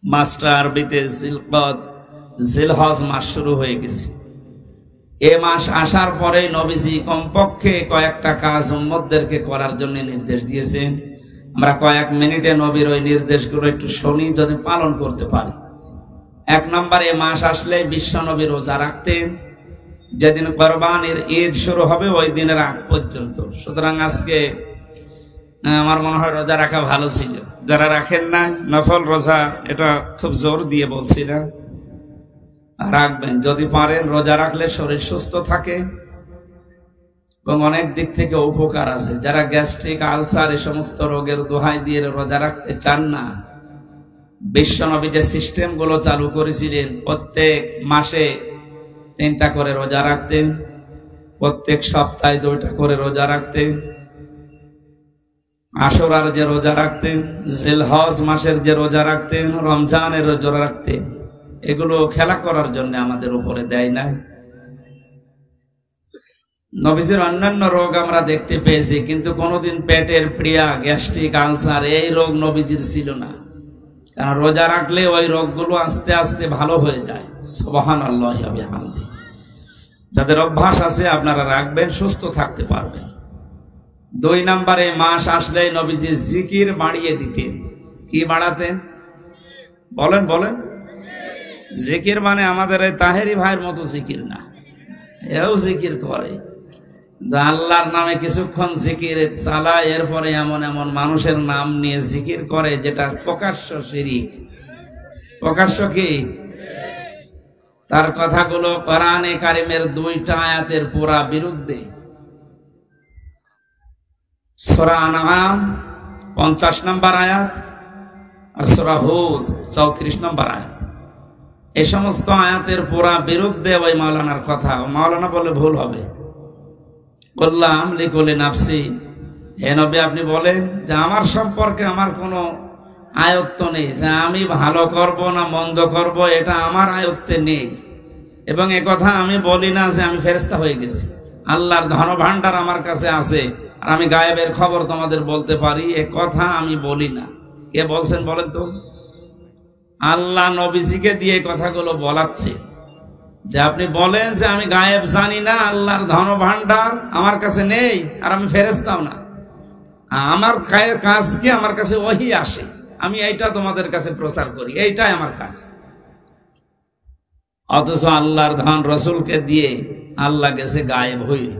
মাসটা আরবিতে জিলকদ, জিলহজ মাস শুরু হয়ে গেছে। এ মাস আসার পরে নবীজি কমপক্ষে কয়েকটা কাজ উম্মতদেরকে করার জন্য নির্দেশ দিয়েছেন। আমরা কয়েক মিনিটে নবীর ওই নির্দেশগুলো একটু শুনি, যদি পালন করতে পারি। 1 নম্বর, এ মাস আসলে বিশ্ব নবী রোজা রাখতেন। যেদিন কোরবানির ঈদ শুরু হবে ওই দিনের আগ পর্যন্ত। সুতরাং আজকে আমার মনে হয় রোজা রাখা ভালো ছিল। যারা রাখেন না নফল রোজা, এটা খুব জোর দিয়ে বলছি না, রাখবেন যদি পারেন। রোজা রাখলে শরীর সুস্থ থাকে এবং অনেক দিক থেকে উপকার আছে। যারা গ্যাস্ট্রিক, আলসার এই সমস্ত রোগের দোহাই দিয়ে রোজা রাখতে চান না, বিশ্বনবী যে সিস্টেম গুলো চালু করেছিলেন, প্রত্যেক মাসে 3টা করে রোজা রাখতেন, প্রত্যেক সপ্তাহে 2টা করে রোজা রাখতেন, আশুরার যে রোজা রাখতেন, জিলহজ মাসের যে রোজা রাখতেন, রমজানের রোজা রাখতেন, এগুলো খেলা করার জন্য আমাদের উপরে দেয় না। নবীজির অন্যান্য রোগ আমরা দেখতে পেয়েছি, কিন্তু কোনোদিন পেটের পীড়া, গ্যাস্ট্রিক, আলসার এই রোগ নবীজির ছিল না। কারণ রোজা রাখলে ওই রোগগুলো আস্তে আস্তে ভালো হয়ে যায়। সুবহানাল্লাহি ওয়া বিহামদিহি। যাদের অভ্যাস আছে আপনারা রাখবেন, সুস্থ থাকতে পারবেন। 2 নম্বরে, মাস আসলে নবীজি জিকির বাড়িয়ে দিতেন। কি বাড়াতেন? বলেন বলেন। জিকির মানে আমাদের এই তাহেরি ভাইয়ের মতো জিকির না, এও জিকির করে। আল্লাহর নামে কিছুক্ষণ জিকির চালায়, এরপরে এমন এমন মানুষের নাম নিয়ে জিকির করে যেটা প্রকাশ্য শিরক। প্রকাশ্য কি? তার কথাগুলো কোরআনে কারিমের 2টা আয়াতের পুরা বিরুদ্ধে। সূরা আনআম 50 নম্বর আয়াত আর সূরা হুদ 34 নম্বর আয়াত। এই সমস্ত আয়াতের পুরা বিরুদ্ধে ওই মাওলানার কথা। মাওলানা বলে ভুল হবে। বললাম লিকুলি নাফসি, হে নবী আপনি বলেন যে আমার সম্পর্কে আমার কোনো আয়ত্ত নেই, যে আমি ভালো করব না মন্দ করব এটা আমার আয়ত্তে নেই। এবং এ কথা আমি বলি না যে আমি ফেরেশতা হয়ে গেছি, আল্লাহর ধন ভান্ডার আমার কাছে আছে আর আমি গায়েবের খবর তোমাদের বলতে পারি, এ কথা আমি বলি না। কে বলছেন বলেন তো? আল্লাহ নবীজিকে দিয়ে কথাগুলো বলাচ্ছে যে আপনি বলেন যে আমি গায়েব জানি না, আল্লাহর ধন ভান্ডার আমার কাছে নেই আর আমি ফেরেশতাও না। আমার কাজ কি? আমার কাছে ওহী আসে, আমি এইটা তোমাদের কাছে প্রচার করি, এইটাই আমার কাজ। অথচ আল্লাহর ধন রসুলকে দিয়ে আল্লাহ গেছে গায়েব হয়ে।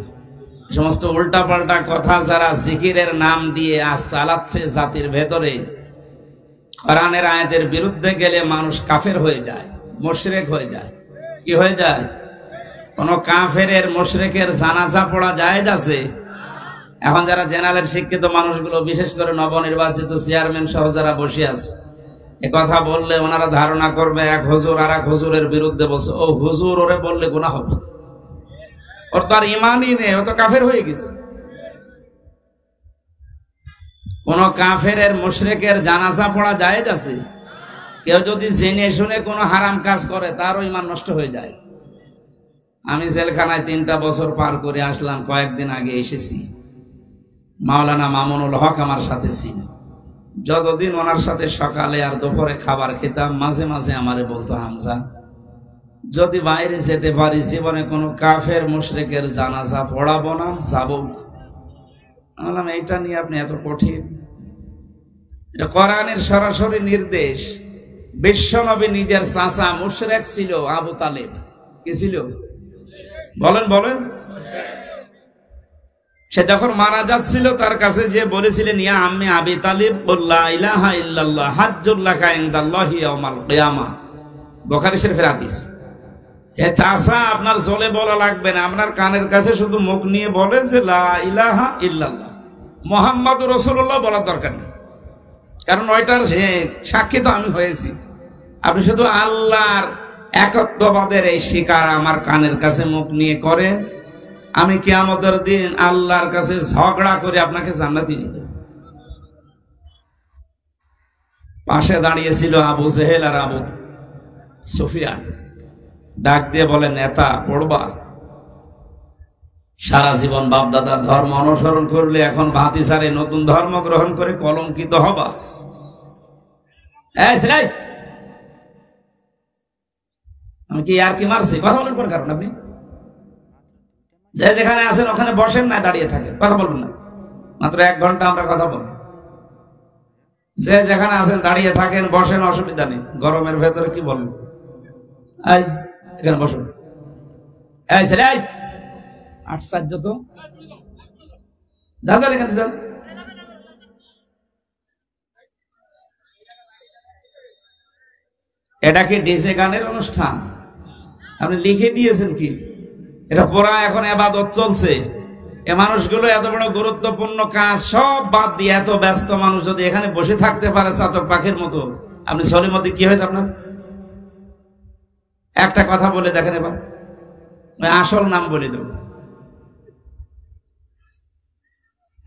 সমস্ত উল্টা পাল্টা কথা যারা জিকিরের নাম দিয়ে আজ চালাচ্ছে জাতির ভেতরে, কোরআনের আয়াতের বিরুদ্ধে গেলে মানুষ কাফের হয়ে যায়, মুশরিক হয়ে যায়। কি হয়ে যায়? কোন কাফেরের, মুশরিকের জানাজা পড়া জায়েজ আছে? এখন যারা জেনারেল শিক্ষিত মানুষগুলো, বিশেষ করে নবনির্বাচিত চেয়ারম্যান সহ যারা বসে আছে, এ কথা বললে ওনারা ধারণা করবে এক হুজুর আর এক হুজুরের বিরুদ্ধে বলছে। ও হুজুর ওরে বললে গুনাহ হবে, ওর তো আর ঈমানই নেই, ও তো কাফের হয়ে গেছে। কোন কাফেরের, মুশরিকের জানাজা পড়া জায়েজ আছে? কেউ যদি জেনে শুনে কোনো হারাম কাজ করে তারও ঈমান নষ্ট হয়ে যায়। আমি জেলখানায় 3টা বছর পার করে আসলাম, কয়েকদিন আগে এসেছি। মাওলানা মামুনুল হক আমার সাথে ছিল। যতদিন ওনার সাথে সকালে আর দুপুরে খাবার খেতাম, মাঝে মাঝে আমারে বলতো, হামজা যদি বাইরে যেতে পারি জীবনে কোনো কাফের মুশরিকের জানাজা পড়াবো না, যাবো না। বললাম এইটা নিয়ে আপনি এত কঠিন? এটা কোরআনের সরাসরি নির্দেশ। বিশ্বনবী নিজের চাচা মুশরিক ছিল, আবু তালেব। কি ছিল? বলেন বলেন। সে যখন মারা যাচ্ছিল তার কাছে যে বলেছিলেন, ইয়া আম্মি আবি তালিব কুল লা ইলাহা ইল্লাল্লাহ হাজ্জুল লাকা ইনদাল্লাহি ইয়াউমাল কিয়ামা। বুখারী শরীফের হাদিস। হে চাচা, আপনার জলে বলা লাগবে না, আপনার কানের কাছে শুধু মুখ নিয়ে বলেন যে লা ইলাহা ইল্লাল্লাহ মুহাম্মাদুর রাসূলুল্লাহ বলার দরকার নেই, কারণ ওইটার সাক্ষী তো আমি হয়েছি। আপনি শুধু আল্লাহর একত্ববাদের এই স্বীকার আমার কানের কাছে মুখ নিয়ে করেন, আমি কিয়ামতের দিন আল্লাহর কাছে ঝগড়া করে আপনাকে জান্নাতি নিয়ে দেব। পাশে দাঁড়িয়েছিল আবু জেহেল আর আবু সুফিয়ান। ডাক দিয়ে বলে, নেতা পড়বা? সারা জীবন বাপদাদার ধর্ম অনুসরণ করলে এখন ভাতিসারে নতুন ধর্ম গ্রহণ করে কলঙ্কিত হবা। আমি কি আর কি মারছি? কথা বলেন কোন কারণ? আপনি যে যেখানে আছেন ওখানে বসেন, না দাঁড়িয়ে থাকেন, কথা বলবেন না। মাত্র 1 ঘন্টা আমরা কথা বলবো। যে যেখানে আছেন দাঁড়িয়ে থাকেন, বসেন, অসুবিধা নেই। গরমের ভেতরে কি বলেন? এই এখানে বসুন। এই ছেলে, এই আশ্চর্য তো, যান এখানে যান। এটা কি ডিজে গানের অনুষ্ঠান? আপনি লিখে দিয়েছেন কি? এটা পুরা এখন ইবাদত চলছে। এ মানুষগুলো এত বড় গুরুত্বপূর্ণ কাজ সব বাদ দিয়ে এত ব্যস্ত মানুষ যদি এখানে বসে থাকতে পারে চাতক পাখির মতো, আপনি সলিমতি কি হয়েছে আপনার? একটা কথা বলে দেখেন, এবার আসল নাম বলে দেব,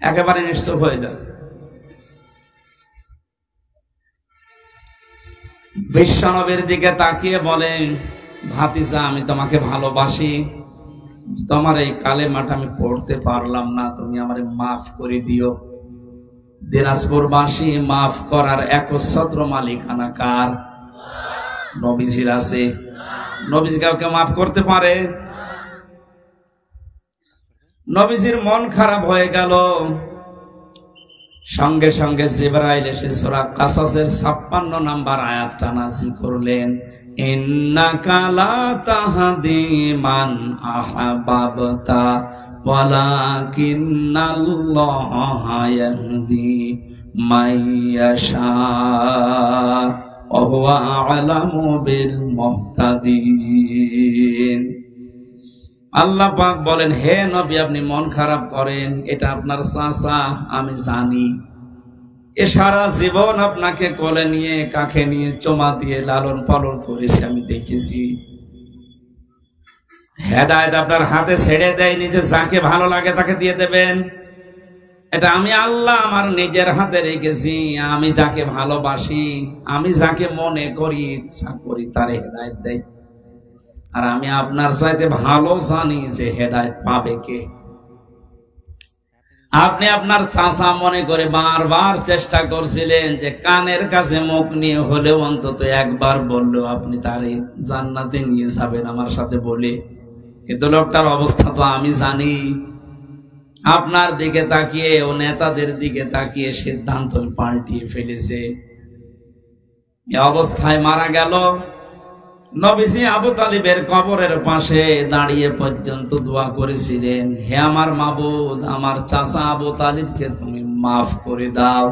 একেবারে নিশ্চয় হয়ে যান। বিশ্বনবীর দিকে তাকিয়ে বলেন, ভাতিজা আমি তোমাকে ভালোবাসি, তোমার এই কালেমাটা আমি পড়তে পারলাম না, তুমি আমারে মাফ করে দিও। দিনাজপুরবাসী মাফ করার একচ্ছত্র মালিকানা কার? নবীজির আছে। নবীজি কাউকে মাফ করতে পারে? নবীজির মন খারাপ হয়ে গেল। সঙ্গে সঙ্গে জিবরাইল এসে সূরা কাসাসের 56 নম্বর আয়াতটা নাযিল করলেন, ইন্নাকা লা তাহদি মান আহাবাবতা ওয়ালাকিন্নাল্লাহা ইয়াহদি মাইয়াশা ওয়া হুয়া আ'লামু বিল মুহতাদিন। আল্লাহ পাক বলেন, হে নবী আপনি মন খারাপ করেন, এটা আপনার চাচা, আমি জানি। এ সারা জীবন আপনাকে কোলে নিয়ে কাঁখে নিয়ে চুমা দিয়ে লালন পালন করেছি, আমি দেখেছি। হেদায়েত আপনার হাতে ছেড়ে দেয়নি যে যাকে ভালো লাগে তাকে দিয়ে দেবেন। এটা আমি আল্লাহ আমার নিজের হাতে রেখেছি। আমি যাকে ভালোবাসি, আমি যাকে মনে করি, ইচ্ছা করি, তার হেদায়েত দেয়। আর আমি আপনার চাইতে ভালো জানি যে হেদায়েত পাবে কে। আপনি আপনার চাচা মনে করে বারবার চেষ্টা করছিলেন যে কানের কাছে মুখ নিয়ে হলেও অন্তত একবার বললেও আপনি তারে জান্নাতে নিয়ে যাবেন আমার সাথে বলে। কিন্তু লোকটার অবস্থা তো আমি জানি। আপনার দিকে তাকিয়ে ও নেতাদের দিকে তাকিয়ে সিদ্ধান্ত পাল্টিয়ে ফেলেছে। এই অবস্থায় মারা গেল। নবীজি আবু তালিবের কবরের পাশে দাঁড়িয়ে পর্যন্ত দোয়া করেছিলেন, হে আমার মাবুদ, আমার চাচা আবু তালিবকে তুমি মাফ করে দাও।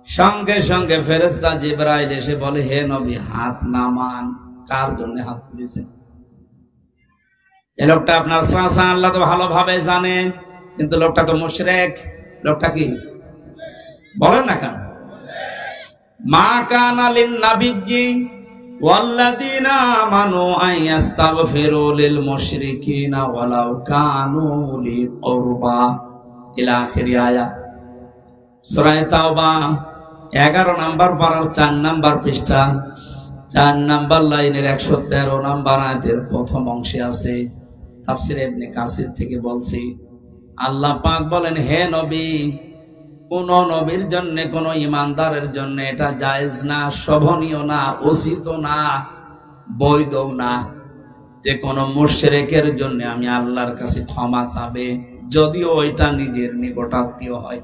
সঙ্গে সঙ্গে ফেরেশতা জিবরাইল এসে বলে, হে নবী হাত নামান। কার জন্য হাত তুলেছেন? এই লোকটা আপনার চাচা, আল্লাহ তো ভালোভাবে জানেন, কিন্তু লোকটা তো মুশরিক। লোকটা কি বলেন না কেন? মা কানা লিন নাবিয়্যি ওয়াল্লাযীনা আমানু আইয়াস্তাগফিরু লিল মুশরিকিনা ওয়ালাউ কানু লি কুরবা ইলা আখিরি আয়াত। সূরা তাওবা 11 নম্বর পারার 4 নম্বর পৃষ্ঠা 4 নম্বর লাইনের 113 নম্বর আয়াতের প্রথম অংশে আছে। তাফসীর ইবনে কাসির থেকে বলছি, আল্লাহ পাক বলেন, হে নবী, কোন নবীর জন্য, কোন ইমানদারের জন্য এটা জায়েজ না, শোভনীয় না, উচিত না, বৈধ না যে কোন মুশরিকের জন্য আমি আল্লাহর কাছে ক্ষমা চাবে, যদিও ওইটা নিজের নিকটাত্মীয় হয়।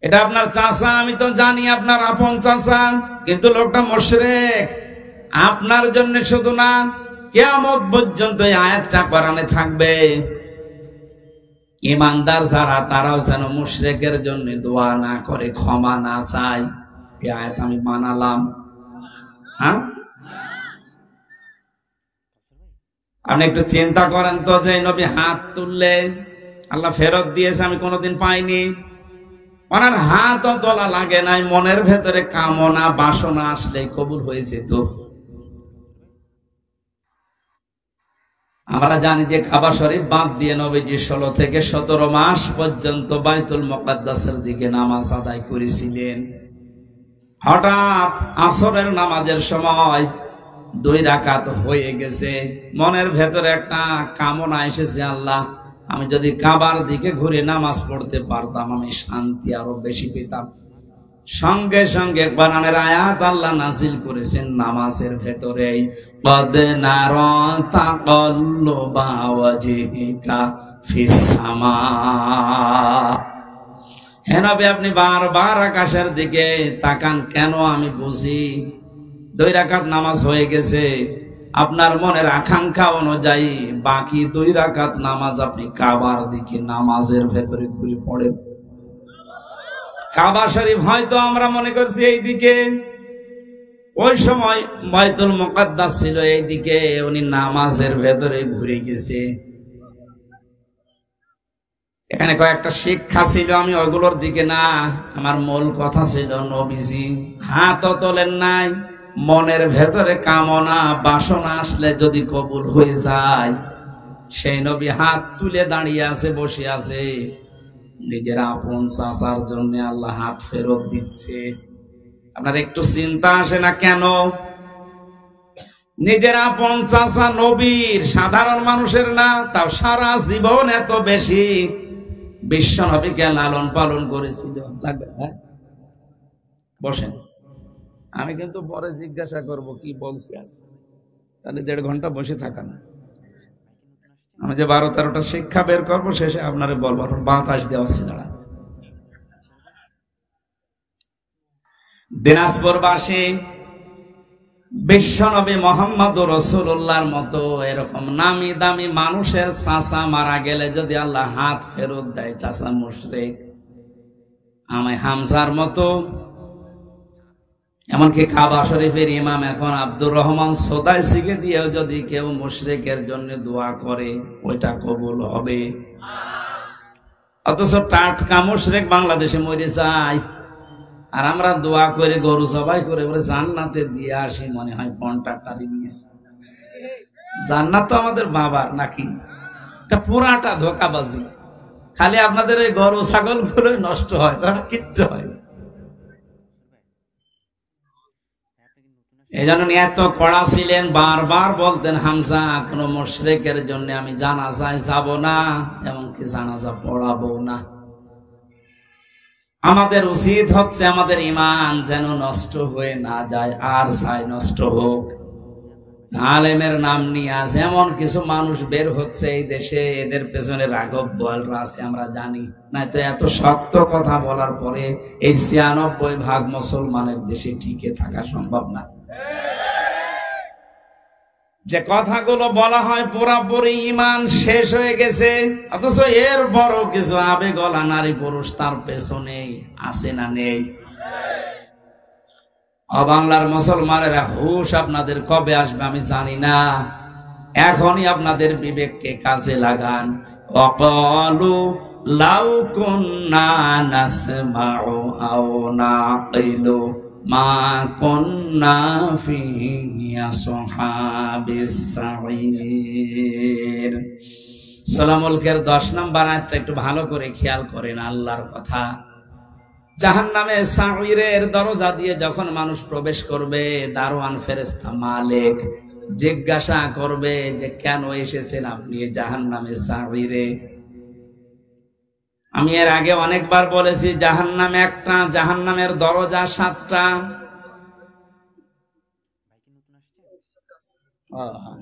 এটা আপনার চাচা, আমি তো জানি আপনার আপন চাচা, কিন্তু লোকটা মুশরিক। আপনার জন্য শুধু না, কিয়ামত পর্যন্ত এই আয়াতটা কোরআনে থাকবে। ইমানদার যারা, তারাও যেন মুশরিকের জন্য দোয়া না করে, ক্ষমা না চায়। এই আয়াত আমি মানালাম। হ্যাঁ, আপনি একটু চিন্তা করেন তো, যে নবী হাত তুললে আল্লাহ ফেরত দিয়েছে, আমি কোনোদিন পাইনি। ওনার হাতও তোলা লাগে নাই, মনের ভেতরে কামনা বাসনা আসলে কবুল হয়েছে। তো আমরা জানি যে কাবা শরীফ বাদ দিয়ে নবীজি 16 থেকে 17 মাস পর্যন্ত বাইতুল মুকাদ্দাসের দিকে নামাজ আদায় করেছিলেন। হঠাৎ আসরের নামাজের সময় 2 রাকাত হয়ে গেছে, মনের ভেতরে একটা কামনা এসেছে, আল্লাহ আমি যদি কাবার দিকে ঘুরে নামাজ পড়তে পারতাম, আমি শান্তি আরো বেশি পেতাম। সঙ্গে সঙ্গে কোরআনের আয়াত আল্লাহ নাযিল করেছেন নামাজের ভেতরে, কদ নারা তাকাল্লুবা ওয়াজহিকা ফিস সামা। হে নবী, আপনি বারবার আকাশের দিকে তাকান কেন? আমি বুঝি 2 রাকাত নামাজ হয়ে গেছে, আপনার মনের আকাঙ্ক্ষা অনুযায়ী বাকি 2 রাকাত নামাজ আপনি কাবার দিকে নামাজের ভেতরে ঘুরে পড়েন। কাবা শরীফ হয়তো আমরা মনে করছি এই দিকে, ওই সময় বাইতুল মুকাদ্দাস ছিল এই দিকে, উনি নামাজের ভেতরে ঘুরে গেছে। এখানে কয়েকটা শিক্ষা ছিল, আমি ওইগুলোর দিকে না, আমার মূল কথা ছিল নবীজি হাতও তোলেন নাই। মনের ভেতরে কামনা বাসনা আসলে যদি কবুল হয়ে যায়, সেই নবী হাত তুলে দাঁড়িয়ে আছে, বসে আছে। নিজের আপন চাচার জন্য আল্লাহ হাত ফেরত দিচ্ছে। আপনার একটু চিন্তা আসে না কেন? নিজের আপন চাচা নবীর, সাধারণ মানুষের না, তাও সারা জীবন এত বেশি বিশ্ব নবীকে লালন পালন করেছিল। লাগবে? হ্যাঁ, বসেন, আমি কিন্তু পরে জিজ্ঞাসা করব কি বলছে আছে, তাহলে 1.5 ঘন্টা বসে থাকা না। আমি যে 12-13টা শিক্ষা বের করবো, শেষে আপনারে বলবো। বাতাস দেওয়া ছিল না। দিনাজপুরবাসী বিশ্বনবী মুহাম্মদুর রাসূলুল্লাহর মতো এরকম নামি দামি মানুষের চাচা মারা গেলে যদি আল্লাহ হাত ফেরত দেয়, চাচা মুশরিক। আমি হামজার মতো, এমনকি কাবা শরীফের ইমাম এখন আব্দুর রহমান সোদাইসিকে দিয়েও যদি কেউ মুশরিকের জন্য দোয়া করে, ওইটা কবুল হবে। অথচ টাটকা মুশরিক বাংলাদেশে মরে যায়, আর আমরা দোয়া করে গরু জবাই করে বলে জান্নাতে দিয়ে আসি, মনে হয় কন্ট্রাক্টারি নিয়েছে। জান্নাত তো আমাদের বাবার নাকি? এটা পুরাটা ধোকাবাজি। খালি আপনাদের ওই গরু ছাগল গুলো নষ্ট হয়, তারা কিচ্ছু হয়। এই জন্য এত কড়া ছিলেন, বারবার বলতেন হামজা, কোন মুশরিকের জন্য আমি জানাজায় যাব না, এমনকি জানাজা পড়াবো না। আমাদের উচিত হচ্ছে আমাদের ঈমান যেন নষ্ট হয়ে না যায়, আর চাই নষ্ট হোক। আলেমের নাম নিয়ে আছে এমন কিছু মানুষ বের হচ্ছে এই দেশে, এদের পেছনে রাঘব বোয়ালরা আছে, আমরা জানি না। তো এত শক্ত কথা বলার পরে এই ৯৬% মুসলমানের দেশে টিকে থাকা সম্ভব না। যে কথাগুলো বলা হয় পুরাপুরি ঈমান শেষ হয়ে গেছে, অথচ এর বড় কিছু আবেগলা নারী পুরুষ তার পেছনে আছে না নেই? বাংলার মুসলমানেরা, হুশ আপনাদের কবে আসবে আমি জানি না, এখনই আপনাদের বিবেককে কাজে লাগান। ওয়াকালু লাউ কুন্না নাসমাউ আও নাকিলু মা কুন্না ফি আসহাবিস সাঈর। সূরা মুলকের 10 নম্বর আয়াতটা একটু ভালো করে খেয়াল করেন, আল্লাহর কথা। জাহান্নামে সাঈরের দরজা দিয়ে যখন মানুষ প্রবেশ করবে, দারোয়ান ফেরেশতা মালিক জিজ্ঞাসা করবে যে কেন এসেছেন আপনি জাহান্নামে সাঈরে। আমি এর আগে অনেকবার বলেছি, জাহান্নামে একটা, জাহান্নামের দরজা 7টা।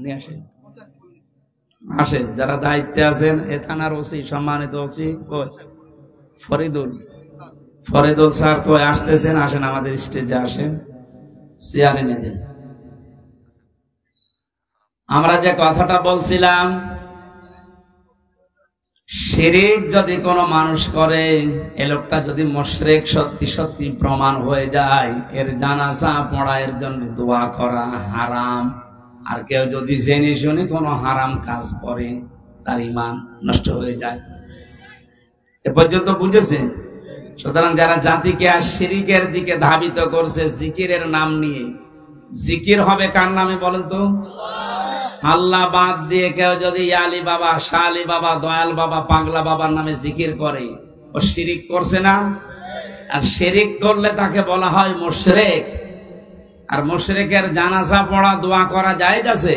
নিয়ে আসেন, আসেন যারা দায়িত্বে আছেন। এ থানার ওসি, সম্মানিত ওসি ফরিদুল স্যার কই আসতেছেন? আসেন, আমাদের স্টেজে আসেন, চেয়ারে নিয়ে দেন। আমরা যে কথাটা বলছিলাম, শিরিক যদি কোনো মানুষ করে, এ লোকটা যদি মুশরিক সত্যি সত্যি প্রমাণ হয়ে যায়, এর জানাজা পড়া, এর জন্য দোয়া করা হারাম। আর কেউ যদি জেনে শুনে কোনো হারাম কাজ করে, তার ঈমান নষ্ট হয়ে যায়। এ পর্যন্ত বুঝেছেন? সুতরাং যারা জাতিকে আর শিরিকের দিকে ধাবিত করছে জিকিরের নাম নিয়ে, জিকির হবে কার নামে বলেন তো? আল্লাহ বাদ দিয়ে কেউ যদি আলী বাবা, শাহ আলী বাবা, দয়াল বাবা, পাগলা বাবার নামে জিকির করে, ও শিরিক করছে না? আর শিরিক করলে তাকে বলা হয় মুশরিক। আর মুশরিকের জানাজা পড়া, দোয়া করা জায়েজ আছে?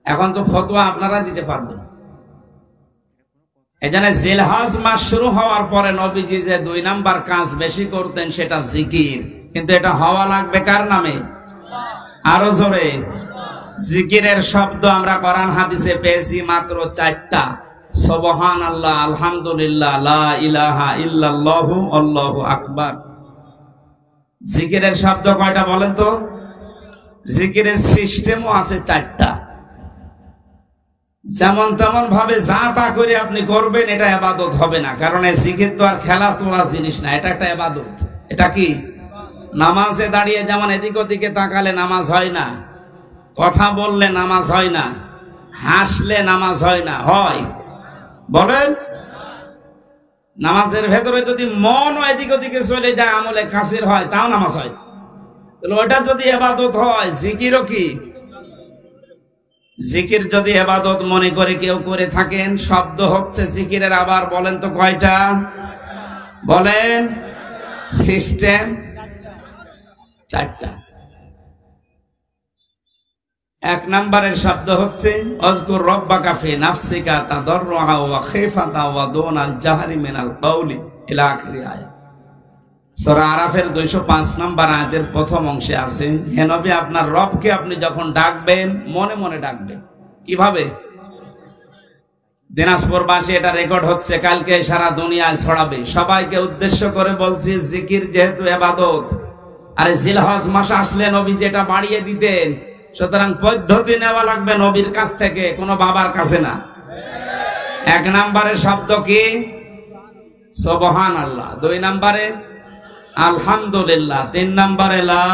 এখন তো ফতোয়া আপনারা দিতে পারবেন। এজন্য জিলহজ মাস শুরু হওয়ার পরে নবীজি যে 2 নাম্বার কাজ বেশি করতেন সেটা জিকির। কিন্তু এটা হওয়া লাগবে কার নামে? আরো জোরে। জিকিরের শব্দ আমরা কোরআন হাদিসে পেয়েছি মাত্র 4টা। সুবহানাল্লাহ, আলহামদুলিল্লাহ, লা ইলাহা ইল্লাল্লাহু, আল্লাহু আকবার। জিকিরের শব্দ কয়টা বলেন তো? জিকিরের সিস্টেমও আছে 4টা। যেমন তেমন ভাবে যা তা করে আপনি করবেন এটা ইবাদত হবে না, কারণ এই জিকির তো আর খেলা তোলা জিনিস না, এটা একটা ইবাদত। এটা কি? নামাজে দাঁড়িয়ে যেমন এদিক ওদিকে তাকালে নামাজ হয় না, কথা বললে নামাজ হয় না, হাসলে নামাজ হয় না, হয়? বলেন। নামাজের ভেতরে যদি মন এদিক ওদিকে চলে যায়, আমলে কাসির হয়, তাও নামাজ হয়। তাহলে ওটা যদি ইবাদত হয়, জিকিরও কি? জিকির যদি ইবাদত মনে করে কেউ করে থাকেন, শব্দ হচ্ছে জিকিরের। আবার বলেন তো কয়টা? বলেন। সিস্টেম 4টা। 1 নম্বরের শব্দ হচ্ছে আযকুর রাব্বাকা ফি নাফসিকা তাদাররুআ ওয়া খিফাতা ওয়া দুনাল জাহরি মিনাল কাওলি ইলা আখিরি আয়াত। সূরা আরাফের 205 নম্বর আয়াতের প্রথম অংশে আছে, হে নবী আপনার রবকে আপনি যখন ডাকবেন মনে মনে ডাকবেন। কিভাবে? দিনাজপুরবাসী এটা রেকর্ড হচ্ছে, কালকে সারা দুনিয়ায় ছড়াবে। সবাইকে উদ্দেশ্য করে বলছি, জিকির যেহেতু ইবাদত, আরে জিলহজ মাস আসলে নবীজি এটা বাড়িয়ে দিতেন, সুতরাং পদ্ধতি নেওয়া লাগবে নবীর কাছ থেকে, কোনো বাবার কাছে না। 1 নম্বরের শব্দ কি? সুবহানাল্লাহ। 2 নম্বরে আলহামদুলিল্লাহ। 3 নম্বরে লা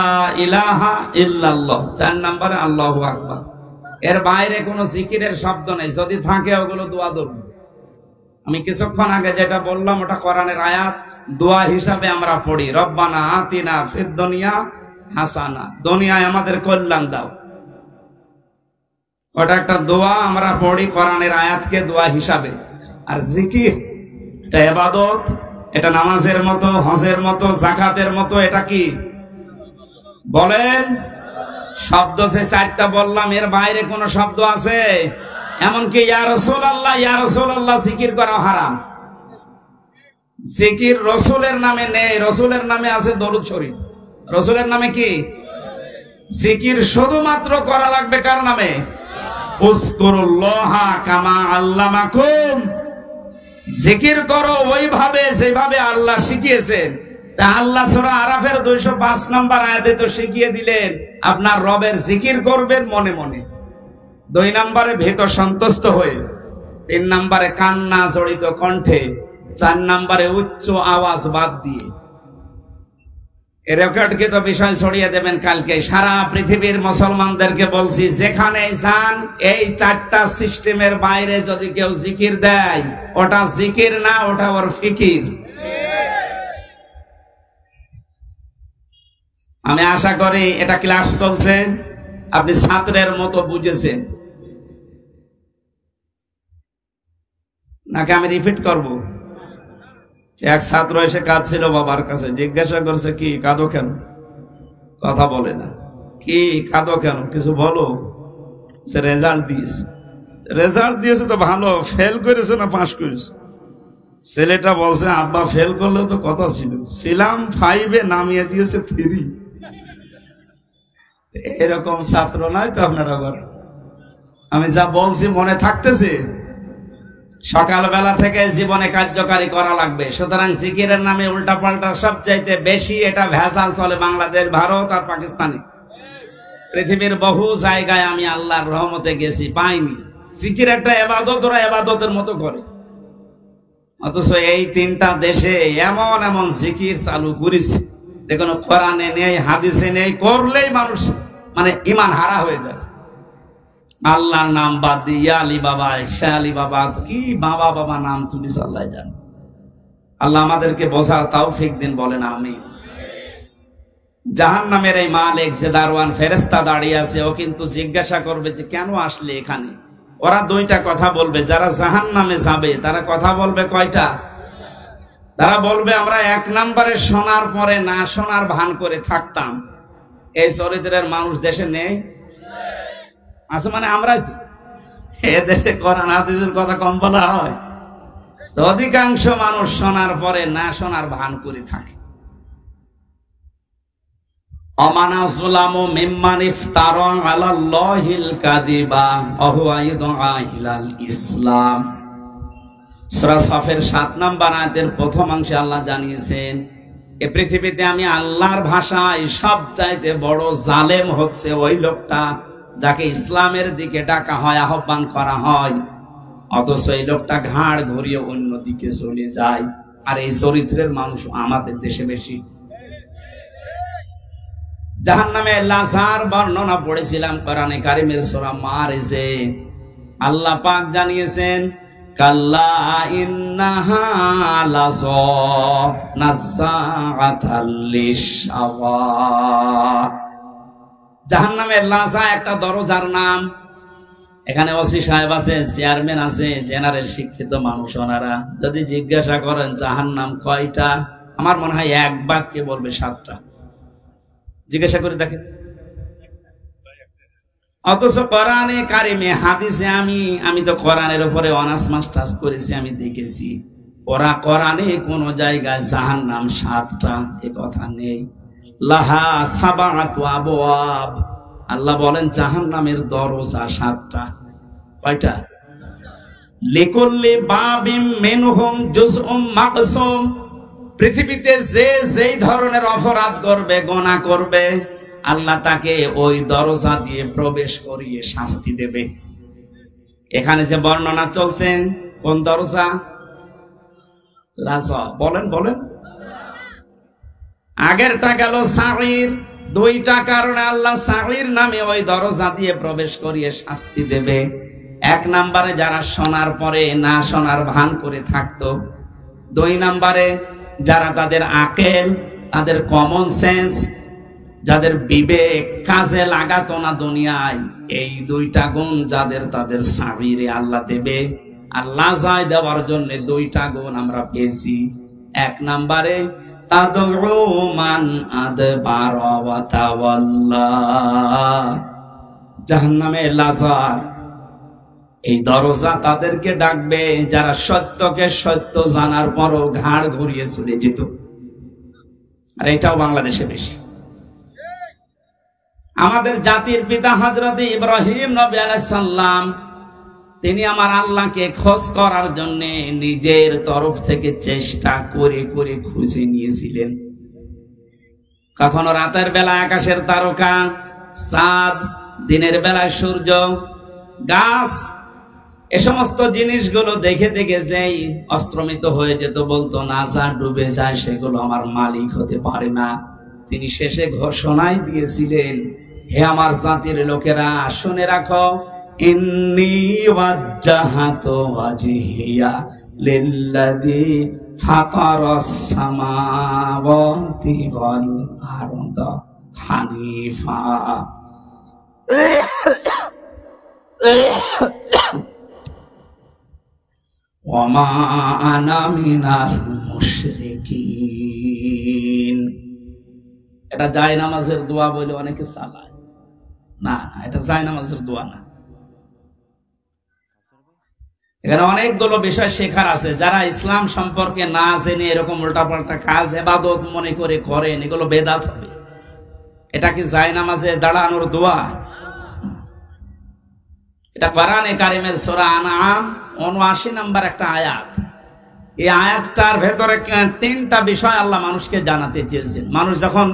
ইলাহা ইল্লাল্লাহ। 4 নম্বরে আল্লাহু আকবার। এর বাইরে কোনো জিকিরের শব্দ নেই, যদি থাকে ওগুলো দোয়া ধরুন। আমি কিছুক্ষণ আগে যেটা বললাম ওটা কোরআনের আয়াত, দোয়া হিসাবে আমরা পড়ি, রব্বানা আতিনা ফিদ দুনিয়া হাসানা, দুনিয়ায় আমাদের কল্যাণ দাও। ওটা একটা দোয়া, আমরা পড়ি কোরআনের আয়াতকে দোয়া হিসাবে। আর জিকির এটা ইবাদত, এটা নামাজের মতো, হজের মতো, যাকাতের মতো। এটা কি? বলেন। শব্দ যে 4টা বললাম, এর বাইরে কোন শব্দ আছে? এমনকি ইয়া রাসূলুল্লাহ, ইয়া রাসূলুল্লাহ জিকির করা হারাম। জিকির রাসূলের নামে নেই, রাসূলের নামে আছে দরুদ শরীফ। রাসূলের নামে কি? জিকির শুধুমাত্র করা লাগবে কার নামে? উযকুরুল্লাহা কামা আল্লামাকুম। জিকির করো ওইভাবে যেভাবে আল্লাহ শিখিয়েছেন। তা আল্লাহ সূরা আরাফের 205 নম্বর আয়াতে তো শিখিয়ে দিলেন আপনার রবের জিকির করবেন মনে মনে। 2 নম্বরে ভীত সন্তুষ্ট হয়ে, 3 নম্বরে কান্না জড়িত কণ্ঠে, 4 নম্বরে উচ্চ আওয়াজ বাদ দিয়ে। এর রেকর্ডকে তো বিষয় ছড়িয়ে দেবেন কালকে। সারা পৃথিবীর মুসলমানদেরকে বলছি, যেখানে যান এই 4টা সিস্টেমের বাইরে যদি কেউ জিকির দেয়, ওটা জিকির না, ওটা ওর ফিকির। আমি আশা করি এটা ক্লাস চলছে, আপনি ছাত্রের মতো বুঝেছেন, নাকি আমি রিপিট করব? এক ছাত্র এসে কাঁদছিল বাবার কাছে, জিজ্ঞাসা করছে কি কাঁদো কেন? কথা বলে না। কি কাঁদো কেন? কিছু বলো। সে রেজাল্ট দিয়েছে। রেজাল্ট দিয়েছে তো ভালো, ফেল করেছে না পাস করেছে? ছেলেটা বলছে আব্বা ফেল করলেও তো কথা ছিল, ছিলাম 5-এ, নামিয়ে দিয়েছে 3। এরকম ছাত্র নয় তো আপনার? আবার আমি যা বলছি মনে থাকতেছে? সকালবেলা থেকে জীবনে কার্যকারী করা লাগবে। সুতরাং জিকিরের নামে উল্টা পাল্টা সবচাইতে বেশি এটা ভেজাল চলে বাংলাদেশ, ভারত আর পাকিস্তানে। পৃথিবীর বহু জায়গায় আমি আল্লাহর রহমতে গেছি, পাইনি। জিকির একটা ইবাদত, ওরা ইবাদতের মতো করে। অথচ এই 3টা দেশে এমন এমন জিকির চালু করেছে, দেখুন কোরআনে নেই, হাদিসে নেই, করলেই মানুষ মানে ঈমান হারা হয়ে যায়। আল্লাহর নাম বাদ দিয়ে আলী বাবা, শাহ আলী বাবা, কি বাবা বাবা নাম তুলিস আল্লাহ জান। আল্লাহ আমাদেরকে বোঝার তৌফিক দিন, বলেন আমিন। জাহান্নামের এই মালিক যে দারওয়ান ফেরেশতা দাঁড়িয়ে আছে, ও কিন্তু জিজ্ঞাসা করবে যে কেন আসলে এখানে। ওরা 2টা কথা বলবে, যারা জাহান্নামে যাবে তারা কথা বলবে কয়টা? তারা বলবে আমরা 1 নম্বরে শোনার পরে না শোনার ভান করে থাকতাম। এই চরিত্রের মানুষ দেশে নেই, আছে মানে আমরাই তো। এ দেশে কোরআন হাদিসের কথা কম বলা হয়? তো অধিকাংশ মানুষ শোনার পরে না শোনার ভান করে থাকে। অমানা যুলামু মিম্মান ইফতারা আলাল্লাহিল কাযিবা ওয়া হুয়া ইদআ ইলাল ইসলাম। সূরা সফের 7 নম্বর আয়াতের প্রথম অংশে আল্লাহ জানিয়েছেন, এই পৃথিবীতে আমি আল্লাহর ভাষায় সবচাইতে বড় জালেম হচ্ছে ওই লোকটা যাকে ইসলামের দিকে ডাকা হয়, আহ্বান করা হয়, অথচ এই লোকটা ঘাড় ঘুরিয়ে অন্যদিকে চলে যায়। আর এই চরিত্রের মানুষ আমাদের দেশে বেশি। জাহান্নামের লাশার বর্ণনা পড়েছিলাম কোরআনে কারিমের সূরা মারিজে। আল্লাহ পাক জানিয়েছেন, কাল্লা ইন্নাহা লাযা নাযাআতাল লিশাওয়া। জাহান্নামের লাশা একটা দরজার নাম। এখানে ওসি সাহেব আছে, চেয়ারম্যান আছে, জেনারেল শিক্ষিত মানুষ ওনারা যদি জিজ্ঞাসা করেন জাহান্নাম কয়টা, আমার মনে হয় এক বাক্যে বলবে 7টা। জিজ্ঞাসা করে দেখেন। অথচ কোরআনে কারিমে হাদিসে আমি তো কোরআনের উপরে অনার্স মাস্টার্স করেছি, আমি দেখেছি ওরা কোরআনে কোন জায়গায় জাহান্নাম 7টা এ কথা নেই। লাহা সাবাআতু আবওয়াব, আল্লাহ বলেন জাহান্নামের দরজা 7টা। কয়টা? লিকুল্লি বাবিম মিনহুম জুজউম মাকসুম। পৃথিবীতে যে যেই ধরনের অপরাধ করবে, গুনাহ করবে, আল্লাহ তাকে ওই দরজা দিয়ে প্রবেশ করিয়ে শাস্তি দেবে। এখানে যে বর্ণনা চলছে, কোন দরজা? লাযা। বলেন বলেন। আগেরটা গেল সাগীর। 2টা কারণে আল্লাহ সাগীর নামে ওই দরজা দিয়ে প্রবেশ করিয়ে শাস্তি দেবে। 1 নম্বরে যারা শোনার পরে না শোনার ভান করে থাকতো। 2 নম্বরে যারা তাদের আকেল, তাদের কমন সেন্স, যাদের বিবেক কাজে লাগাতো না দুনিয়ায়, এই 2টা গুণ যাদের, তাদের সাগীরে আল্লাহ দেবে। আল্লাহ যায় দেওয়ার জন্য 2টা গুণ আমরা পেয়েছি। 1 নম্বরে তাদউ মান আদবারা ওয়া তাওয়াল্লা। জাহান্নামের লাযা এই দরজা তাদেরকে ডাকবে যারা সত্যকে সত্য জানার পরও ঘাড় ঘুরিয়ে চলে যেত। আর এটাও বাংলাদেশে বেশি। আমাদের জাতির পিতা হযরত ইব্রাহিম নবী আলাইহিস সালাম, তিনি আমার আল্লাহকে খোঁজ করার জন্য নিজের তরফ থেকে চেষ্টা করে করে খুঁজে নিয়েছিলেন। কখনো রাতের বেলা আকাশের তারকা, চাঁদ, দিনের বেলায় সূর্য, গাছ, এ সমস্ত জিনিসগুলো দেখে দেখে যেই অস্ত্রমিত হয়ে যেত, বলতো না যা ডুবে যায় সেগুলো আমার মালিক হতে পারে না। তিনি শেষে ঘোষণাই দিয়েছিলেন, হে আমার জাতির লোকেরা, শুনে রাখো, ইন্নী ওয়াজ্জাহাতু ওয়াজহিয়া লিল্লাযী ফাতারাস সামাওয়াতি ওয়াল আরদা হানিফা। ওয়ামা আনা মিনাল মুশরিকিন। এটা জায়নামাজের দোয়া বলে অনেকে চালায়। না, এটা জায়নামাজের দোয়া না। এখানে অনেকগুলো বিষয় শেখার আছে। যারা ইসলাম সম্পর্কে না জেনে এরকম উল্টাপাল্টা কাজ ইবাদত মনে করে করেন, এগুলো বেদাত হবে। এটা কি জায়নামাজে দাঁড়ানোর দোয়া? এটা কোরআনে কারিমের সূরা আনআম ৭৯ নম্বর একটা আয়াত। এই আয়াতটার ভেতরে 3টা বিষয় আল্লাহ মানুষকে জানাতে চেয়েছেন। মানুষ যখন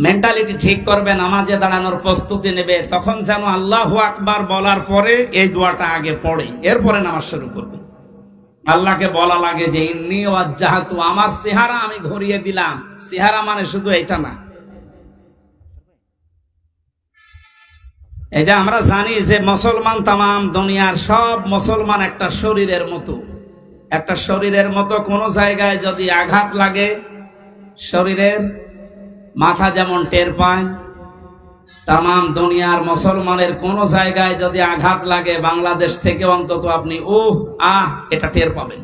মেন্টালিটি ঠিক করবে, নামাজে দাঁড়ানোর প্রস্তুতি নেবে, তখন যেন আল্লাহু আকবার বলার পরে এই দোয়াটা আগে পড়ে, এরপরে নামাজ শুরু করবে। আল্লাহকে বলা লাগে যে ইন্নী ওয়াজ্জাহাতু, আমার চেহারা আমি ঘুরিয়ে দিলাম। চেহারা মানে শুধু এটা না। এই যে আমরা জানি যে মুসলমান, তামাম দুনিয়ার সব মুসলমান একটা শরীরের মতো। একটা শরীরের মতো কোন জায়গায় যদি আঘাত লাগে, শরীরের মাথা যেমন টের পায়, তামাম দুনিয়ার মুসলমানের কোন জায়গায় যদি আঘাত লাগে, বাংলাদেশ থেকে অন্তত আপনি এটা টের পাবেন।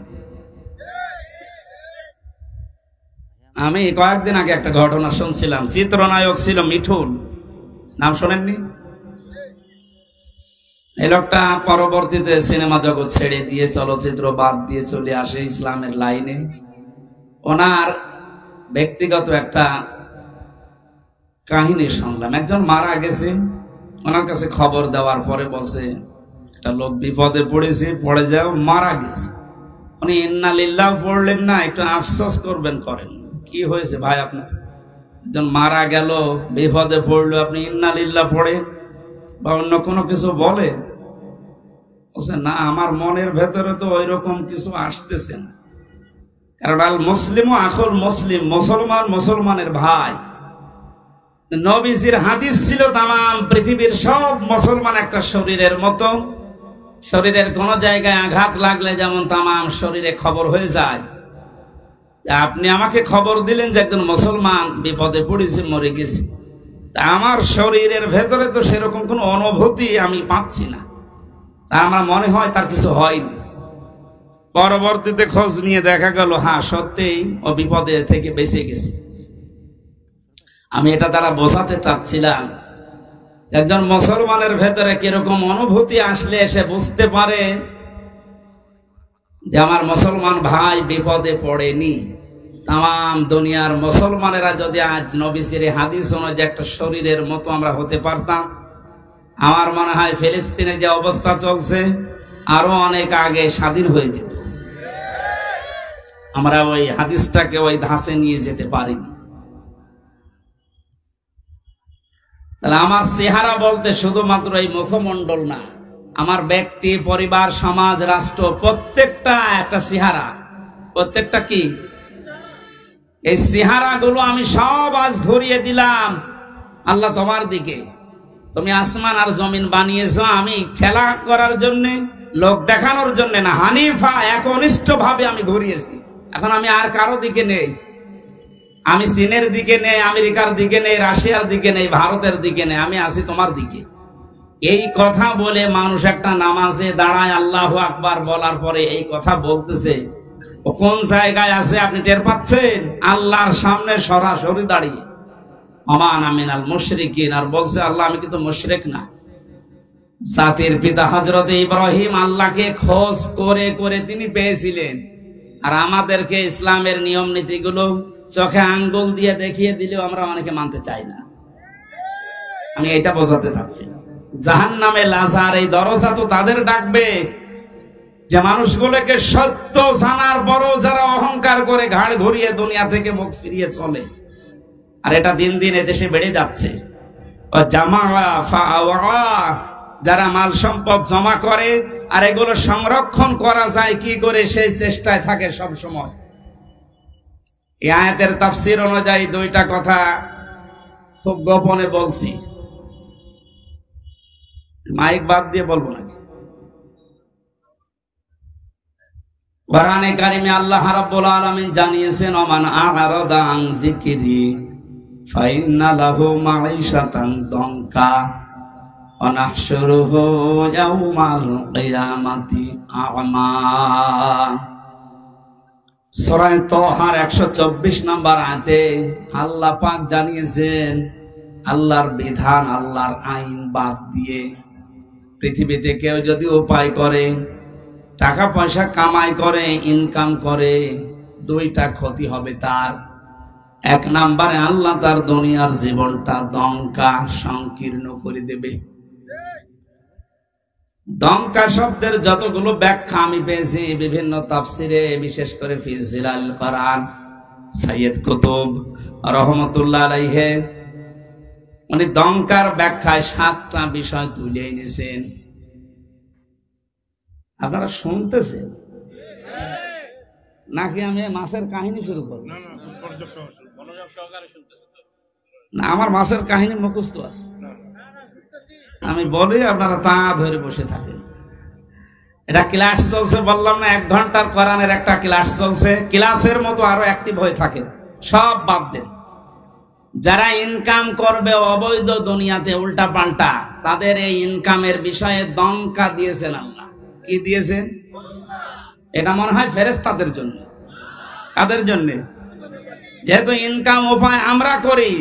আমি কয়েকদিন আগে একটা ঘটনা শুনছিলাম। চিত্রনায়ক ছিল মিঠুন, নাম শোনেননি? এই লোকটা পরবর্তীতে সিনেমা জগৎ ছেড়ে দিয়ে চলচ্চিত্র বাদ দিয়ে চলে আসে ইসলামের লাইনে। ওনার ব্যক্তিগত একটা কাহিনী শুনলাম। একজন মারা গেছে, ওনার কাছে খবর দেওয়ার পরে বলছে একটা লোক বিপদে পড়েছে, পড়ে যাও, মারা গেছে। উনি ইন্না লিল্লাহ পড়লেন না, একটু আফসোস করবেন, করেন। কি হয়েছে ভাই আপনার? একজন মারা গেল, বিপদে পড়লো, আপনি ইন্না লিল্লাহ পড়েন বা অন্য কোনো কিছু বলে? বলছে না, আমার মনের ভেতরে তো ওই রকম কিছু আসতেছে না। কারণ আল মুসলিম আখুল মুসলিম, মুসলমান মুসলমানের ভাই। নবীজির হাদিস ছিল তামাম পৃথিবীর সব মুসলমান একটা শরীরের মতো। শরীরের কোন জায়গায় আঘাত লাগলে যেমন তামাম শরীরে খবর হয়ে যায়, আপনি আমাকে খবর দিলেন যে একজন মুসলমান বিপদে পড়েছে, মরে গেছে, তা আমার শরীরের ভেতরে তো সেরকম কোন অনুভূতি আমি পাচ্ছি না। তা আমার মনে হয় তার কিছু হয়নি। পরবর্তীতে খোঁজ নিয়ে দেখা গেল হ্যাঁ সত্যিই ও বিপদে থেকে বেঁচে গেছে। আমি এটা দ্বারা বোঝাতে চাচ্ছিলাম, একজন মুসলমানের ভেতরে কিরকম অনুভূতি আসলে সে বুঝতে পারে যে আমার মুসলমান ভাই বিপদে পড়েনি। তাম দুনিয়ার মুসলমানেরা যদি আজ নবীজির হাদিস অনুযায়ী একটা শরীরের মতো আমরা হতে পারতাম, আমার মনে হয় ফিলিস্তিনে যে অবস্থা চলছে আরো অনেক আগে স্বাধীন হয়ে যেত। আমরা ওই হাদিসটাকে ওই ধাঁচে নিয়ে যেতে পারিনি। তাহলে আমার চেহারা বলতে শুধুমাত্র এই মুখমণ্ডল না, আমার ব্যক্তি, পরিবার, সমাজ, রাষ্ট্র প্রত্যেকটা একটা চেহারা। প্রত্যেকটা কি? এই চেহারা গুলো আমি সব আজ ঘুরিয়ে দিলাম আল্লাহ তোমার দিকে। তুমি আসমান আর জমিন বানিয়েছো আমি খেলা করার জন্য, লোক দেখানোর জন্য না, হানিফা একনিষ্ঠ ভাবে আমি ঘুরিয়েছি। এখন আমি আর কারো দিকে নেই। আমি চীনের দিকে নেই, আমেরিকার দিকে নেই, রাশিয়ার দিকে নেই, ভারতের দিকে নেই, আমি আছি তোমার দিকে। এই কথা বলে মানুষ একটা নামাজে দাঁড়ায় আল্লাহু আকবার বলার পরে এই কথা বলতেছে, ও কোন জায়গায় আছে আপনি টের পাচ্ছেন? আল্লাহর সামনে সরাসরি দাঁড়িয়ে আমান আমিনাল মুশরিকিন, আর বলছে আল্লাহ আমি কিন্তু মুশরিক না। জাতির পিতা হযরত ইব্রাহিম আল্লাহকে খোঁজ করে করে তিনি পেয়েছিলেন, আর আমাদেরকে ইসলামের নিয়ম নীতিগুলো চোখে আঙ্গুল দিয়ে দেখিয়ে দিলেও আমরা অনেকে মানতে চাই না। আমি এটা বোঝাতে চাচ্ছি, জাহান্নামে লাজার এই দরজা তো তাদের ডাকবে যে মানুষগুলোকে সত্য জানার পরও যারা অহংকার করে ঘাড় ঘুরিয়ে দুনিয়া থেকে মুখ ফিরিয়ে চলে। আর এটা দিন দিন এদেশে বেড়ে যাচ্ছে। যারা মাল সম্পদ জমা করে আর এগুলো সংরক্ষণ করা যায় কি করে সেই চেষ্টায় থাকে সব সময়। এই আয়াতের তাফসীর অনুযায়ী দুইটা কথা খুব গোপনে বলছি, মাইক বাদ দিয়ে বলবো নাকি? কোরআনে কারিমে আল্লাহ রাব্বুল আলামিন জানিয়েছেন, ওমান আ'রাদা আন যিকরি ফাইন্না লাহু মাঈশাতান দনকা ওয়া নাহশুরুহু ইয়াওমাল কিয়ামাতি আ'মা। সূরা তাহার 124 নম্বর আয়াতে আল্লাহ পাক জানিয়েছেন, আল্লাহর বিধান, আল্লাহর আইন বাদ দিয়ে পৃথিবীতে কেউ যদি উপায় করে, টাকা পয়সা কামাই করে, ইনকাম করে, দুইটা ক্ষতি হবে তার। এক নম্বরে আল্লাহ তার দুনিয়ার জীবনটা দঙ্কা সংকীর্ণ করে দেবে। দঙ্কা শব্দের যতগুলো ব্যাখ্যা আমি পেয়েছি বিভিন্ন তাফসিরে, বিশেষ করে ফি জিলাল কোরআন, সাইয়্যিদ কুতুব রহমাতুল্লাহ আলাইহি উনি দঙ্কার ব্যাখ্যায় 7টা বিষয় তুলে এনেছেন। আপনারা শুনতেছেন নাকি আমি মাছের কাহিনী শুরু করব? না, আমার মাছের কাহিনী মুখস্থ আছে, আমি বলি আপনারা তা ধরে বসে থাকেন। এটা ক্লাস চলছে, বললাম না 1 ঘন্টার কোরআনের একটা ক্লাস চলছে। ক্লাসের মতো আরো অ্যাক্টিভ হয়ে থাকেন, সব বাদ দেন। যারা ইনকাম করবে অবৈধ দুনিয়াতে উল্টা পাল্টা, তাদের এই ইনকামের বিষয়ে দঙ্কা দিয়েছেন আল্লাহ। কি দিয়েছেন? এটা মনে হয় ফেরেশতাদের জন্য। কাদের জন্য? যেহেতু ইনকাম উপায় আমরা করি,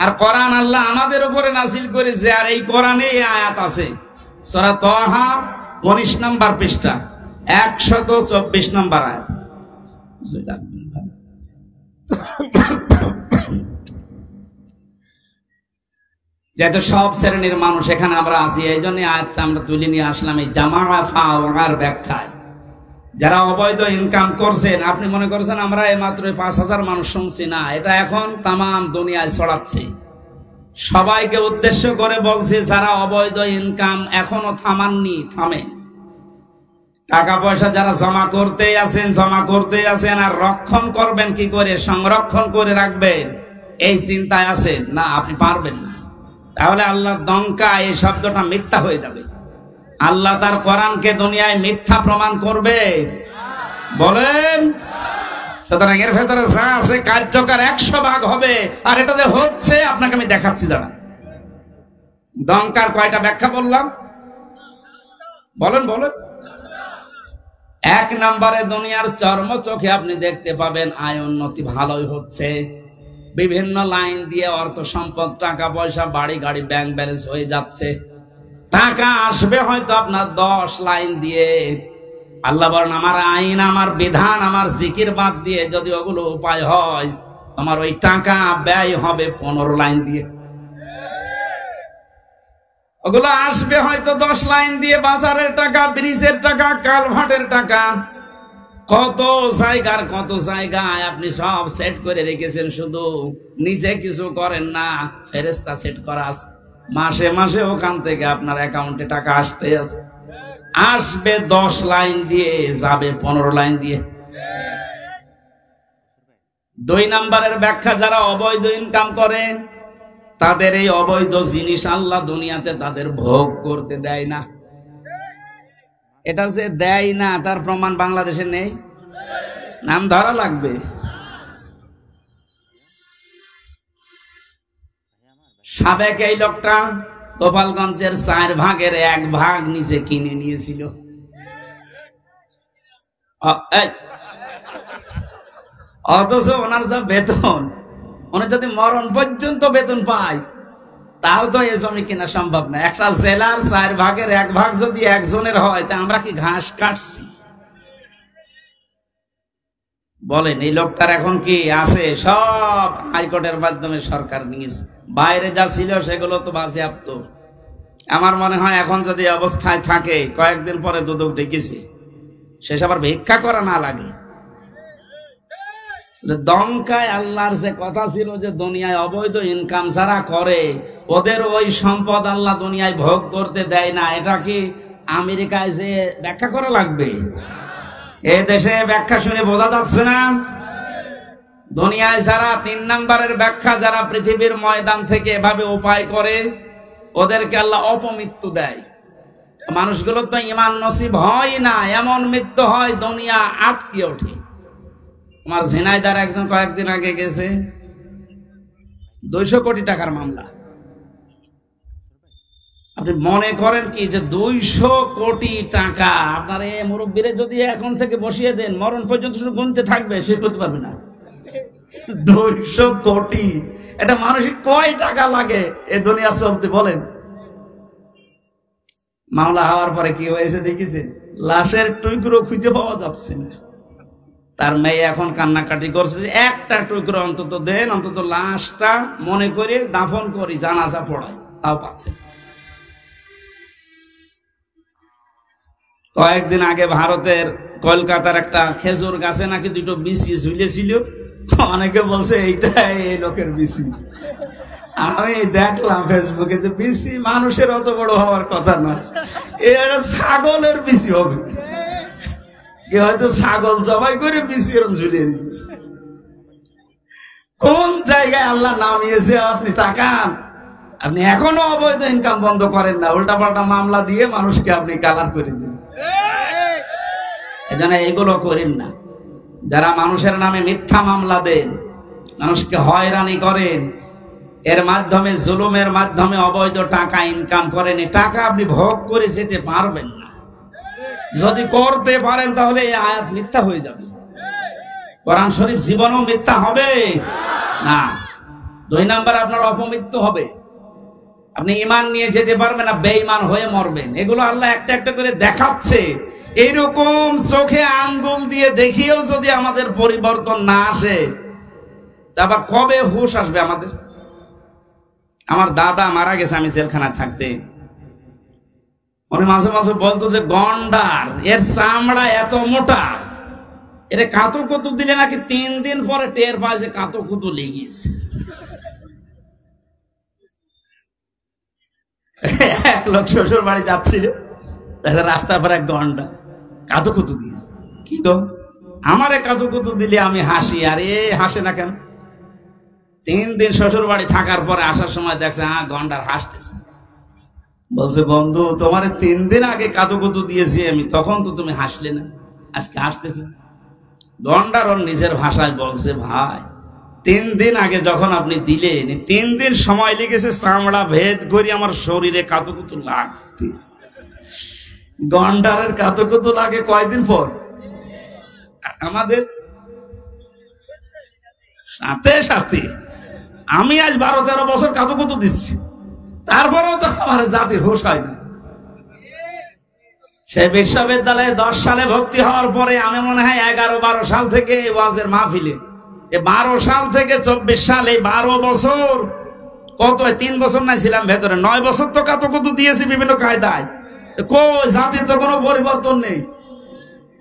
আর কোরআন আল্লাহ আমাদের উপরে নাযিল করেছে, আর এই কোরআনে এই আয়াত আছে, সূরা তাহা 19 নম্বর পৃষ্ঠা 124 নম্বর আয়াত। যেহেতু সব শ্রেণীর মানুষ এখানে আমরা আছি, এই জন্য আয়াতটা আমরা তুলে নিয়ে আসলাম এই জামা ফাওয়ার ব্যাখ্যায়। যারা অবৈধ ইনকাম করছেন, আপনি মনে করছেন আমরা এই মাত্র 5,000 মানুষ শুনছি, না, এটা এখন তাম দুনিয়ায় ছড়াচ্ছে। সবাইকে উদ্দেশ্য করে বলছে যারা অবৈধ ইনকাম এখনো থামাননি, থামেন। টাকা পয়সা যারা জমা করতে আছেন আর রক্ষণ করবেন কি করে, সংরক্ষণ করে রাখবেন এই চিন্তায় আছেন না, আপনি পারবেন না। তাহলে আল্লাহর দঙ্কা এই শব্দটা মিথ্যা হয়ে যাবে। আল্লাহ তার কোরআনকে দুনিয়ায় মিথ্যা প্রমাণ করবে বলেন? সুতরাং এর ভেতরে যা আছে কার্যকর 100 ভাগ হবে। আর এটা যে হচ্ছে আপনাকে আমি দেখাচ্ছি। দাঁড়া, দঙ্কার কয়টা ব্যাখ্যা বললাম বলেন? 1 নম্বরে দুনিয়ার চর্ম চোখে আপনি দেখতে পাবেন আয় উন্নতি ভালোই হচ্ছে। বিভিন্ন লাইন দিয়ে অর্থ সম্পদ, টাকা পয়সা, বাড়ি গাড়ি, ব্যাংক ব্যালেন্স হয়ে যাচ্ছে। টাকা আসবে হয়তো আপনার 10 লাইন দিয়ে। আল্লাহ বলেন আমার আইন, আমার বিধান, আমার জিকির বাদ দিয়ে যদি ওগুলো উপায় হয়, তোমার ওই টাকা ব্যয় হবে 15 লাইন দিয়ে। ওগুলো আসবে হয়তো 10 লাইন দিয়ে, বাজারের টাকা, ব্রিজের টাকা, কালভার্টের টাকা, কত জায়গায় আপনি সব সেট করে রেখেছেন, শুধু নিজে কিছু করেন না, ফেরেশতা সেট করা আছে। মাসে মাসে ওখান থেকে আপনার অ্যাকাউন্টে টাকা আসবে 10 লাইন দিয়ে, যাবে 15 লাইন দিয়ে। 2 নম্বরের ব্যাখ্যা, যারা অবৈধ ইনকাম করে তাদের এই অবৈধ জিনিস আল্লাহ দুনিয়াতে তাদের ভোগ করতে দেয় না। এটা যে দেয় না তার প্রমাণ বাংলাদেশে নেই, নাম ধরা লাগবে। সাবেক এই লোকটা গোপালগঞ্জের 4 ভাগের 1 ভাগ নিচে কিনে নিয়েছিল। অথচ ওনার যা বেতন, উনি যদি মরণ পর্যন্ত বেতন পায় তাও তো এই জমি কিনা সম্ভব না। একটা জেলার 4 ভাগের 1 ভাগ যদি একজনের হয়, তা আমরা কি ঘাস কাটছি? বলেন, এই লোকটার এখন কি আছে? সব হাইকোর্টের মাধ্যমে সরকার নিয়েছে। বাইরে যা ছিল সেগুলো তো বাজেয়াপ্ত। আমার মনে হয় এখন যদি অবস্থায় থাকে, কয়েকদিন পরে দুদক ডেকেছে, শেষ আবার ভিক্ষা করা না লাগে। দঙ্কায় আল্লাহর যে কথা ছিল যে দুনিয়ায় অবৈধ ইনকাম যারা করে ওদের ওই সম্পদ আল্লাহ দুনিয়ায় ভোগ করতে দেয় না, এটা কি আমেরিকায় যে ব্যাখ্যা করা লাগবে? এ দেশে ব্যাখ্যা শুনে বোঝা যাচ্ছে না? দুনিয়ায় যারা 3 নম্বরের ব্যাখ্যা, যারা পৃথিবীর ময়দান থেকে এভাবে উপায় করে ওদেরকে আল্লাহ অপমৃত্যু দেয়। মানুষগুলো তো ঈমান নসিব হয় না, এমন মৃত্যু হয় দুনিয়া আটকে ওঠে। আমার ঝিনাইদার একজন কয়েকদিন আগে গেছে, 200 কোটি টাকার মামলা। আপনি মনে করেন কি যে 200 কোটি টাকা আপনার এই মুরব্বীরে যদি এখন থেকে বসিয়ে দেন, মরণ পর্যন্ত শুধু গুনতে থাকবে, শেষ করতে পারবে না। 200 কোটি, এটা মানুষের কয় টাকা লাগে এই দুনিয়া চলতে বলেন? মামলা হওয়ার পরে কি হয়েছে দেখেছেন? লাশের টুকরো খুঁজে পাওয়া যাচ্ছে না। তার মেয়ে এখন কান্নাকাটি করছে যে একটা টুকরো অন্তত দেন, অন্তত লাশটা মনে করে দাফন করি, জানাজা পড়াই, তাও পাচ্ছে। কয়েকদিন আগে ভারতের কলকাতার একটা খেজুর গাছে নাকি 2টো বিসি ঝুলেছিল। অনেকে বলছে এইটা এই লোকের বিসি। আমি দেখলাম ফেসবুকে যে বিসি মানুষের অত বড় হওয়ার কথা না, এটা ছাগলের বিসি হবে। হয়তো ছাগল জবাই করে বিসি এরকম ঝুলিয়ে দিচ্ছে। কোন জায়গায় আল্লাহ নামিয়েছে আপনি তাকান। আপনি এখনো অবৈধ ইনকাম বন্ধ করেন না, উল্টাপাল্টা মামলা দিয়ে মানুষকে আপনি কালার করে দিন। এজন্য এগুলো করেন না। যারা মানুষের নামে মিথ্যা মামলা দেন, মানুষকে হয়রানি করেন, এর মাধ্যমে জুলুমের মাধ্যমে অবৈধ টাকা ইনকাম করেন, টাকা আপনি ভোগ করে যেতে পারবেন না। যদি করতে পারেন তাহলে এই আয়াত মিথ্যা হয়ে যাবে, কোরআন শরীফ জীবনও মিথ্যা হবে না। 2 নম্বর আপনার অপমৃত্যু হবে। আপনি ঈমান নিয়ে যেতে পারবেন না, বেঈমান হয়ে মরবেন। এগুলো আল্লাহ একটা একটা করে দেখাচ্ছে। এইরকম চোখে আঙ্গুল দিয়ে দেখিয়েও যদি আমাদের পরিবর্তন না আসে, তারপর কবে হুঁশ আসবে আমাদের? আমার দাদা মারা গেছে আমি জেলখানায় থাকতে, উনি মাঝে মাঝে বলতো যে গন্ডার এর চামড়া এত মোটা, এর কাঁতো কুতু দিলে নাকি 3 দিন পরে টের পায় যে কাঁতো কুতু লেগেছে। এক লোক শ্বশুর বাড়ি যাচ্ছিল, রাস্তা পর এক গন্ডা কাঁতো কুতু দিয়েছে। কি গো, আমারে কাঁতো কুতু দিলে আমি হাসি, আর এ হাসে না কেন? 3 দিন শ্বশুর বাড়ি থাকার পরে আসার সময় দেখছে গন্ডার হাসতেছে। বলছে বন্ধু, তোমার 3 দিন আগে কাতুকুতু দিয়েছি আমি, তখন তো তুমি হাসলে না, আজকে হাসতেছো। গন্ডার ওর নিজের ভাষায় বলছে, ভাই 3 দিন আগে যখন আপনি দিলেন, 3 দিন সময় লেগেছে চামড়া ভেদ করে আমার শরীরে কাতুকুতু লাগতে। গন্ডারের কাতুকুতু লাগে কয়দিন পর, আমাদের সাথে সাথে। আমি আজ 12-13 বছর কাতুকুতু দিচ্ছি, তারপরেও তো আমার জাতির হুঁশ হয় না। সেই বিশ্ববিদ্যালয়ে 10 সালে ভর্তি হওয়ার পরে আমি মনে হয় 11-12 সাল থেকে ওয়াজের মাহফিলে, 12 সাল থেকে 24 সাল, এই 12 বছর, কত 3 বছর নাই ছিলাম ভেতরে, 9 বছর তো কাতুকুতু দিয়েছি বিভিন্ন কায়দায়। কই জাতির তো কোনো পরিবর্তন নেই।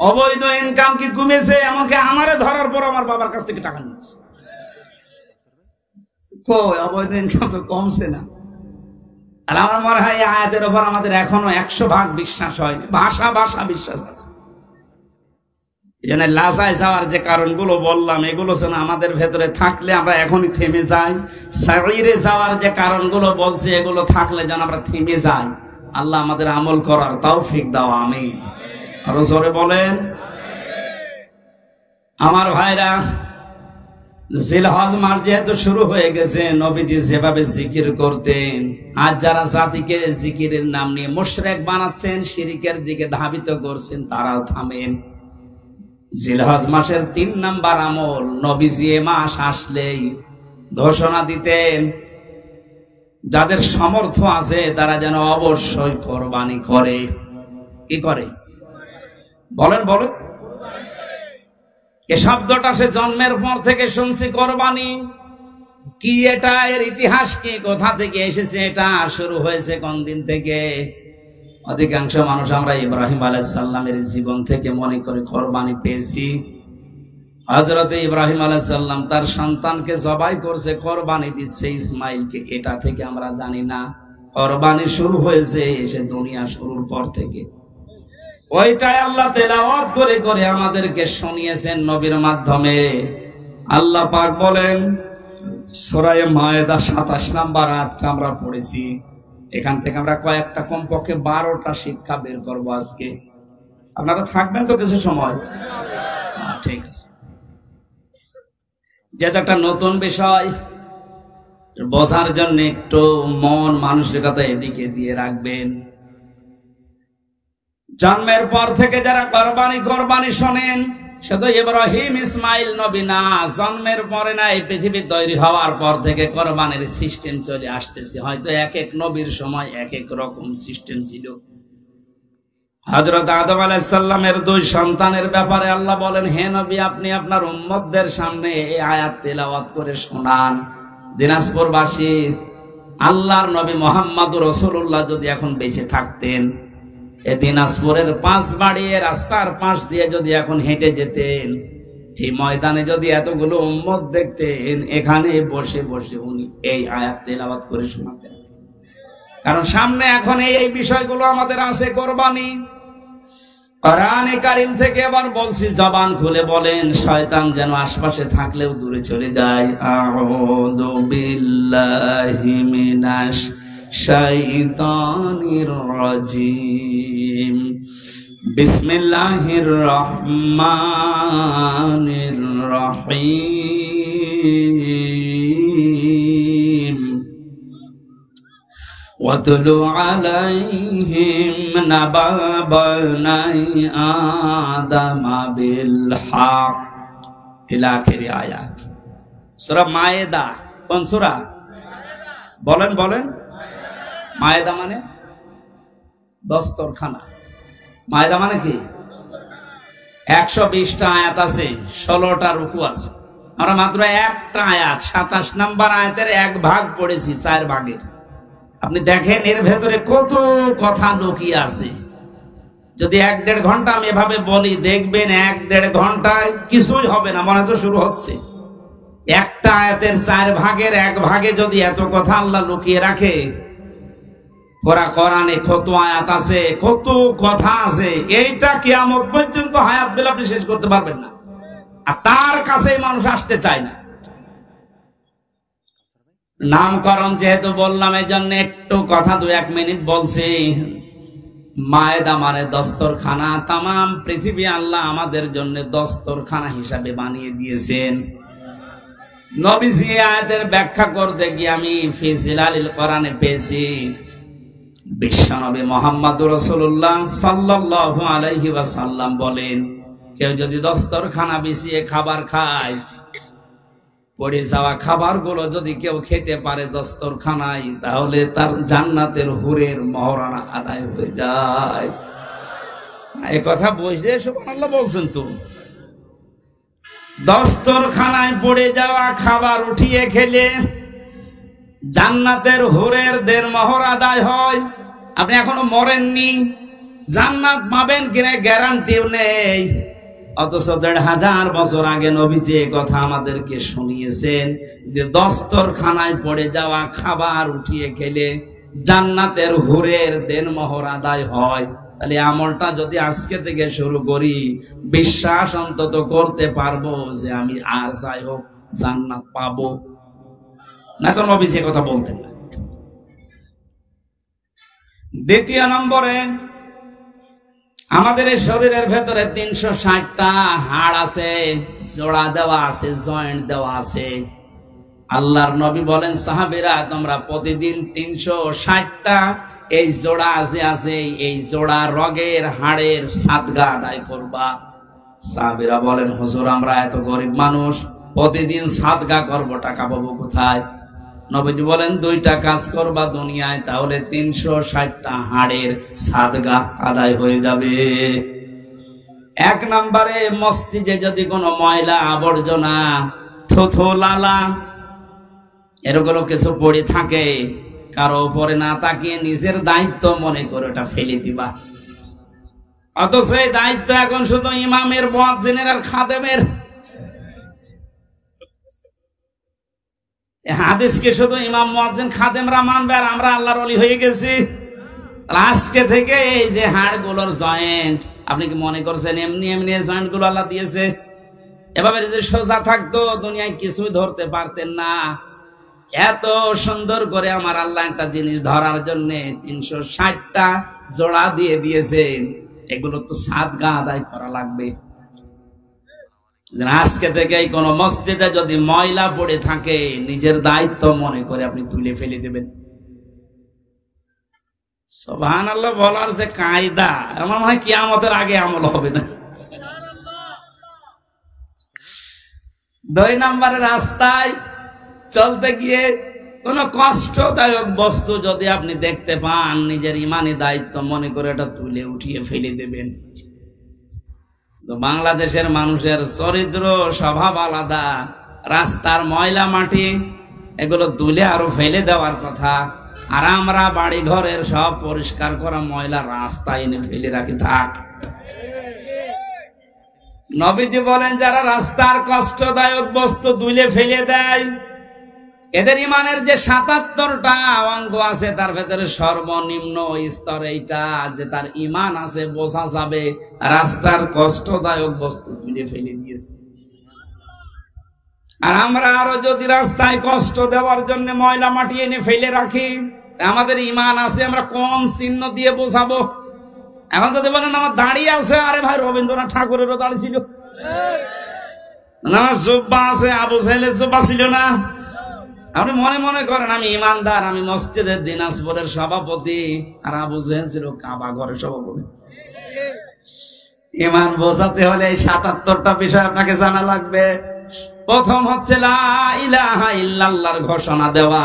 অবৈধ ইনকাম কি কমেছে? এমনকি আমারে ধরার পর আমার বাবার কাছ থেকে টাকা নিচ্ছে। কই অবৈধ ইনকাম তো কমছে না। আর আমার মনে হয় এই আয়াতের উপর আমাদের এখনো 100% বিশ্বাস হয়নি, ভাষা বিশ্বাস আছে। এই জন্য লাজায় যাওয়ার যে কারণগুলো বললাম, এগুলো যেন আমাদের ভেতরে থাকলে আমরা এখনই থেমে যাই। সাইরে যাওয়ার যে কারণগুলো বলছে, এগুলো থাকলে যেন আমরা থেমে যাই। আল্লাহ আমাদের আমল করার তৌফিক দাও, আমিন। আরো জোরে বলেন। আমার ভাইরা, জিলহজ মাস যেহেতু শুরু হয়ে গেছে, নবীজি যেভাবে জিকির করতেন, আজ যারা জাতিকে জিকিরের নাম নিয়ে মুশরিক বানাচ্ছেন, শিরকের দিকে ধাবিত করছেন, তারাও থামেন। জিলহজ মাসের 3 নাম্বার আমল, নবীজি এ মাস আসলেই ঘোষণা দিতেন, যাদের সামর্থ্য আছে তারা যেন অবশ্যই কোরবানি করে। কি করে? বলেন বলেন। এ শব্দটা সে জন্মের পর থেকে শুনছি, কোরবানি কি, এটা এর ইতিহাস কি, কোথা থেকে এসেছে, এটা শুরু হয়েছে কোন দিন থেকে? অধিকাংশ মানুষ আমরা ইব্রাহিম আলাইহিস সালামের জীবন থেকে মনে করে কোরবানি পেয়েছি। হযরত ইব্রাহিম আলাইহিস সালাম তার সন্তানকে জবাই করছে, কোরবানি দিচ্ছে ইসমাইলকে, এটা থেকে আমরা জানি না। কোরবানি শুরু হয়েছে এসে দুনিয়া শুরুর পর থেকে। ওইটাই আল্লাহ তেলাওয়াত করে করে আমাদেরকে শুনিয়েছেন নবীর মাধ্যমে। আল্লাহ পাক বলেন, সূরা মায়েদা 27 নাম্বার আয়াতটা আমরা পড়েছি। এখান থেকে আমরা কয়েকটা, কমপক্ষে 12টা শিক্ষা বের করবো আজকে। আপনারা থাকবেন তো কিছু সময়? ঠিক আছে। যেটা একটা নতুন বিষয়, বোঝার জন্য একটু মন মানসিকতা এদিকে দিয়ে রাখবেন। জন্মের পর থেকে যারা কোরবানি শোনেন, শুধু ইব্রাহিম ইসমাইল নবী না, জন্মের পরে না, এই পৃথিবী তৈরি হওয়ার পর থেকে কোরবানির সিস্টেম চলে আসতেছে। হয়তো এক এক নবীর সময় এক এক রকম সিস্টেম ছিল। হযরত আদম আলাইহিস সালামের 2 সন্তানের ব্যাপারে আল্লাহ বলেন, হে নবী, আপনি আপনার উম্মতদের সামনে এই আয়াত তেলাওয়াত করে শোনান। দিনাজপুরবাসী, আল্লাহর নবী মুহাম্মদুর রাসূলুল্লাহ যদি এখন বেঁচে থাকতেন, এই দিনাজপুরের 5 বাড়িয়ে রাস্তার পাশ দিয়ে যদি এখন হেঁটে যেতেন, এই ময়দানে যদি এতগুলো উম্মত দেখতেন, এখানে বসে বসে উনি এই আয়াত তেলাওয়াত করে শোনাতেন। কারণ সামনে এখন এই বিষয়গুলো আমাদের আছে, কোরবানি। কোরআনে কারীম থেকে এবার বলছি, জবান খুলে বলেন, শয়তান যেন আশপাশে থাকলেও দূরে চলে যায়। আউযু বিল্লাহি মিনাশ শাইতানির রাজিম। বিসমিল্লাহির রহমানির রহিম। ওয়াতলু আলাইহিম নাবা বানাই আদম বিল হক, ইলা আখিরি আয়াত। সূরা মায়েদা। কোন সূরা? বলেন বলেন। মায়েদা মানে দস্তরখানা। মায়েদা মানে কি? 120টা আয়াত আছে, 16টা রুকু আছে। আমরা মাত্র একটা আয়াত 27 নম্বর আয়াতের 1 ভাগ পড়েছি 4 ভাগের। আপনি দেখেন এর ভেতরে কত কথা লুকিয়ে আছে। যদি 1-1.5 ঘন্টা আমি এভাবে বলি, দেখবেন 1-1.5 ঘন্টায় কিছুই হবে না, মনে তো শুরু হচ্ছে। একটা আয়াতের 4 ভাগের 1 ভাগে যদি এত কথা আল্লাহ লুকিয়ে রাখে, পুরা কোরআনে কত আয়াত আছে, কত কথা আছে, এইটা কিয়ামত পর্যন্ত হায়াত বেলা আপনি শেষ করতে পারবেন না। আর তার কাছে মানুষ আসতে চায় না। নামকরণ যেহেতু বললাম, এই জন্য একটু কথা 2-1 মিনিট বলছি। মায়েদা মানে দস্তরখানা। তামাম পৃথিবী আল্লাহ আমাদের জন্য দস্তরখানা হিসাবে বানিয়ে দিয়েছেন। নবীজি আয়াতের ব্যাখ্যা করতে গিয়ে আমি ফি জিলালিল কোরআনে পেয়েছি, বিশ্বনবী মুহাম্মদুর রাসূলুল্লাহ সাল্লাল্লাহু আলাইহি ওয়াসাল্লাম বলেন, কেউ যদি দস্তরখানা বিছিয়ে খাবার খায়, পড়ে যাওয়া খাবারগুলো যদি কেউ খেতে পারে দস্তরখানায়, তাহলে তার জান্নাতের হুরের মহরানা আদায় হয়ে যায়। এই কথা বুঝলে সুবহানাল্লাহ বলছেন তো। দস্তরখানায় পড়ে যাওয়া খাবার উঠিয়ে খেলে জান্নাতের হুরের মোহর আদায় হয়। আপনি এখনো মরেননি, জান্নাত পাবেন কিনা গ্যারান্টিও নেই। অথচ 1500 বছর আগে নবীজি এই কথা আমাদেরকে শুনিয়েছেন যে দস্তরখানায় পড়ে যাওয়া খাবার উঠিয়ে খেলে জান্নাতের হুরের দেনমোহর আদায় হয়। তাহলে আমলটা যদি আজকে থেকে শুরু করি, বিশ্বাস অন্তত করতে পারবো যে আমি আর যাই হোক জান্নাত পাবো না। তো নবীজি কথা বলতেন না। দ্বিতীয় নম্বরে, আমাদের এই শরীরের ভেতরে 360টা হাড় আছে, জোড়া দেওয়া আছে, জয়েন্ট দেওয়া আছে। আল্লাহর নবী বলেন, সাহাবীরা তোমরা প্রতিদিন 360টা এই জোড়া আছে এই জোড়া রগের হাড়ের সাদগা আদায় করবা। সাহাবীরা বলেন, হুজুর আমরা এত গরিব মানুষ, প্রতিদিন সাদগা করব, টাকা পাবো কোথায়? নবীজি বলেন, 2টা কাজ করবা দুনিয়ায়, তাহলে 360টা হাড়ের সাদগা আদায় হয়ে যাবে। 1 নম্বরে, মসজিদে যদি কোনো ময়লা আবর্জনা থুথু লালা এরগুলো কিছু পড়ে থাকে, কারো উপরে না তাকিয়ে নিজের দায়িত্ব মনে করে ওটা ফেলে দিবা। অথচ এই দায়িত্ব এখন শুধু ইমামের, মুয়াজ্জিনের আর খাদেমের। হাদিসকে শুধু ইমাম, মুয়াজ্জিন, খাদেমরা মানবে, আর আমরা আল্লাহর ওলি হয়ে গেছি। আজকে থেকে এই যে হাড়গুলোর জয়েন্ট, আপনি কি মনে করছেন এমনি এমনি জয়েন্ট গুলো আল্লাহ দিয়েছে? এভাবে যদি সোজা থাকতো দুনিয়ায় কিছুই ধরতে পারতেন না। এত সুন্দর করে আমার আল্লাহ একটা জিনিস ধরার জন্য 360টা জোড়া দিয়ে দিয়েছেন। এগুলো তো সাদগা আদায় করা লাগবে। আজকে থেকে কোন মসজিদে যদি ময়লা পড়ে থাকে, নিজের দায়িত্ব মনে করে আপনি তুলে ফেলে দেবেন। সুবহানাল্লাহ বলার যে কায়দা, আমার মনে হয় কিয়ামতের আগে আমল হবে না। 2 নম্বরে, রাস্তায় চলতে গিয়ে কোন কষ্টদায়ক বস্তু যদি আপনি দেখতে পান, নিজের ইমানি দায়িত্ব মনে করে এটা তুলে উঠিয়ে ফেলে দেবেন। তো বাংলাদেশের মানুষের চরিত্র স্বভাব আলাদা। রাস্তার ময়লা মাটি এগুলো তুলে আরো ফেলে দেওয়ার কথা, আর আমরা বাড়ি ঘরের সব পরিষ্কার করা ময়লা রাস্তায় এনে ফেলে রাখি। থাক। নবীজি বলেন, যারা রাস্তার কষ্টদায়ক বস্তু তুলে ফেলে দেয়, এদের ইমানের যে 77টা অঙ্গ আছে, তার ভেতরে সর্বনিম্ন স্তর এইটা যে তার ইমান আছে, বোঝা যাবে রাস্তার কষ্টদায়ক বস্তু তুলে ফেলে দিয়েছে। আর আমরা আরো যদি রাস্তায় কষ্ট দেওয়ার জন্য ময়লা মাটি এনে ফেলে রাখি, আমাদের ইমান আছে আমরা কোন চিহ্ন দিয়ে বোঝাবো? এখন যদি বলেন আমার দাঁড়িয়ে আছে, আরে ভাই রবীন্দ্রনাথ ঠাকুরেরও দাঁড়িয়ে ছিল, আমার জুব্বা আছে, আবু সাহেলের জুব্বা ছিল না। আপনি মনে মনে করেন আমি ইমানদার, আমি মসজিদের দিনাজপুরের সভাপতি, আর আবু জাহেল ছিল কাবা ঘরের সভাপতি। ইমান বোঝাতে হলে এই 77টা বিষয় আপনাকে জানা লাগবে। প্রথম হচ্ছে লা ইলাহা ইল্লাল্লাহর ঘোষণা দেওয়া,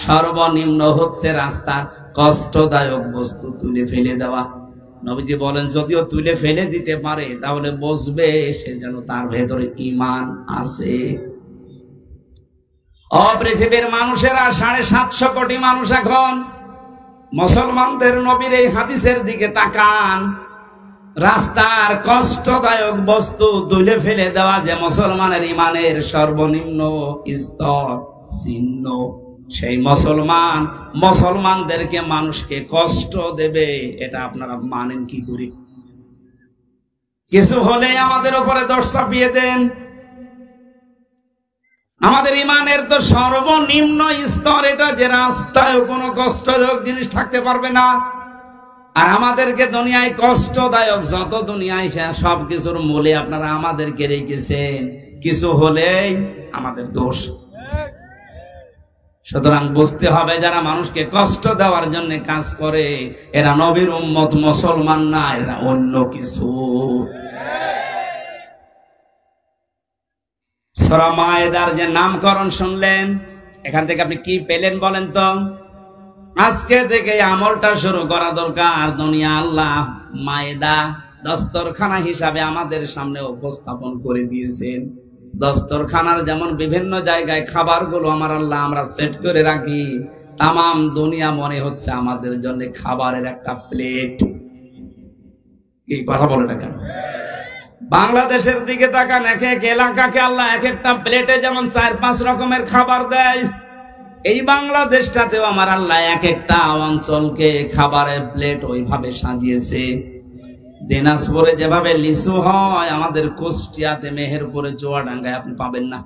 সর্বনিম্ন হচ্ছে রাস্তার কষ্টদায়ক বস্তু তুলে ফেলে দেওয়া। নবীজি বলেন যদিও তুলে ফেলে দিতে পারে তাহলে বুঝবে সে যেন তার ভেতরে ঈমান আছে। পৃথিবীর মানুষেরা 750 কোটি মানুষ এখন মুসলমানদের নবীর এই হাদিসের দিকে তাকান। রাস্তার কষ্টদায়ক বস্তু তুলে ফেলে দেওয়া যে মুসলমানের ঈমানের সর্বনিম্ন স্তর চিহ্ন, সেই মুসলমানদেরকে মানুষকে কষ্ট দেবে, এটা আপনারা মানেন কি করে? কিছু হলে আমাদের উপরে দোষ চাপিয়ে দেন। আমাদের ঈমানের তো সর্বনিম্ন স্তর এটা, যে রাস্তায় কোনো কষ্টদায়ক জিনিস থাকতে পারবে না। আর আমাদেরকে দুনিয়ায় কষ্টদায়ক যত দুনিয়ায় সব কিছুর মূলে আপনারা আমাদেরকে রেখেছেন, কিছু হলেই আমাদের দোষ। সুতরাং বুঝতে হবে যারা মানুষকে কষ্ট দেওয়ার জন্য কাজ করে এরা নবীর উম্মত, মুসলমান না, এরা অন্য কিছু। সূরা মায়েদার যে নামকরণ শুনলেন, এখান থেকে আপনি কি পেলেন বলেন তো? আজকে থেকে আমলটা শুরু করা দরকার। দুনিয়া আল্লাহ মায়েদা দস্তরখানা হিসাবে আমাদের সামনে উপস্থাপন করে দিয়েছেন। দস্তরখানার যেমন বিভিন্ন জায়গায় খাবারগুলো আমার আল্লাহ আমরা সেট করে রাখি, তামাম দুনিয়া মনে হচ্ছে আমাদের জন্য খাবারের একটা প্লেট। কি কথা বলে না কেন? বাংলাদেশের দিকে তাকান, এক এক এলাকাকে আল্লাহ এক একটা প্লেটে যেমন 4-5 রকমের খাবার দেয়, এই বাংলাদেশটাতেও আমার আল্লাহ এক একটা অঞ্চলকে খাবারের প্লেট ওইভাবে সাজিয়েছে। দিনাজপুরে যেভাবে লিচু হয়, আমাদের কুষ্টিয়াতে, মেহেরপুরে, চুয়াডাঙ্গায় আপনি পাবেন না।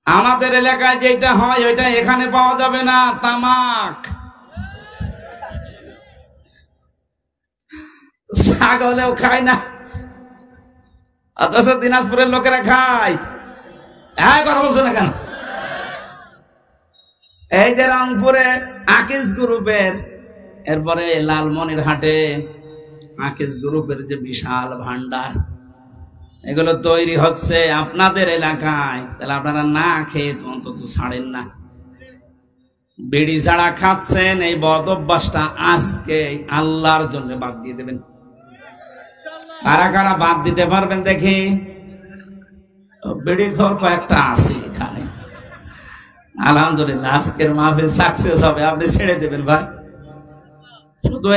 আমাদের এলাকায় যেটা হয় ওইটা এখানে পাওয়া যাবে না, তামাক। ছাগলেও খায় না, অথচ দিনাজপুরের লোকেরা খায়। কথা বলছে না কেন? এই যে রংপুরে আকিজ গ্রুপের, এরপরে লালমনিরহাটে আকিজ গ্রুপের যে বিশাল ভান্ডার, এগুলো তৈরি হচ্ছে আপনাদের এলাকায়, তাহলে আপনারা না খেয়ে অন্তত ছাড়েন না। বিড়ি ছাড়া খাচ্ছেন, এই বদ অভ্যাসটা আজকে আল্লাহর জন্য বাদ দিয়ে দেবেন। কারা কারা বাদ দিতে পারবেন দেখি? বিড়ি ঘর কয়েকটা আছে এখানে, আলহামদুলিল্লাহ আজকের মাহফিল সাকসেস হবে, আপনি ছেড়ে দেবেন ভাই। শুধু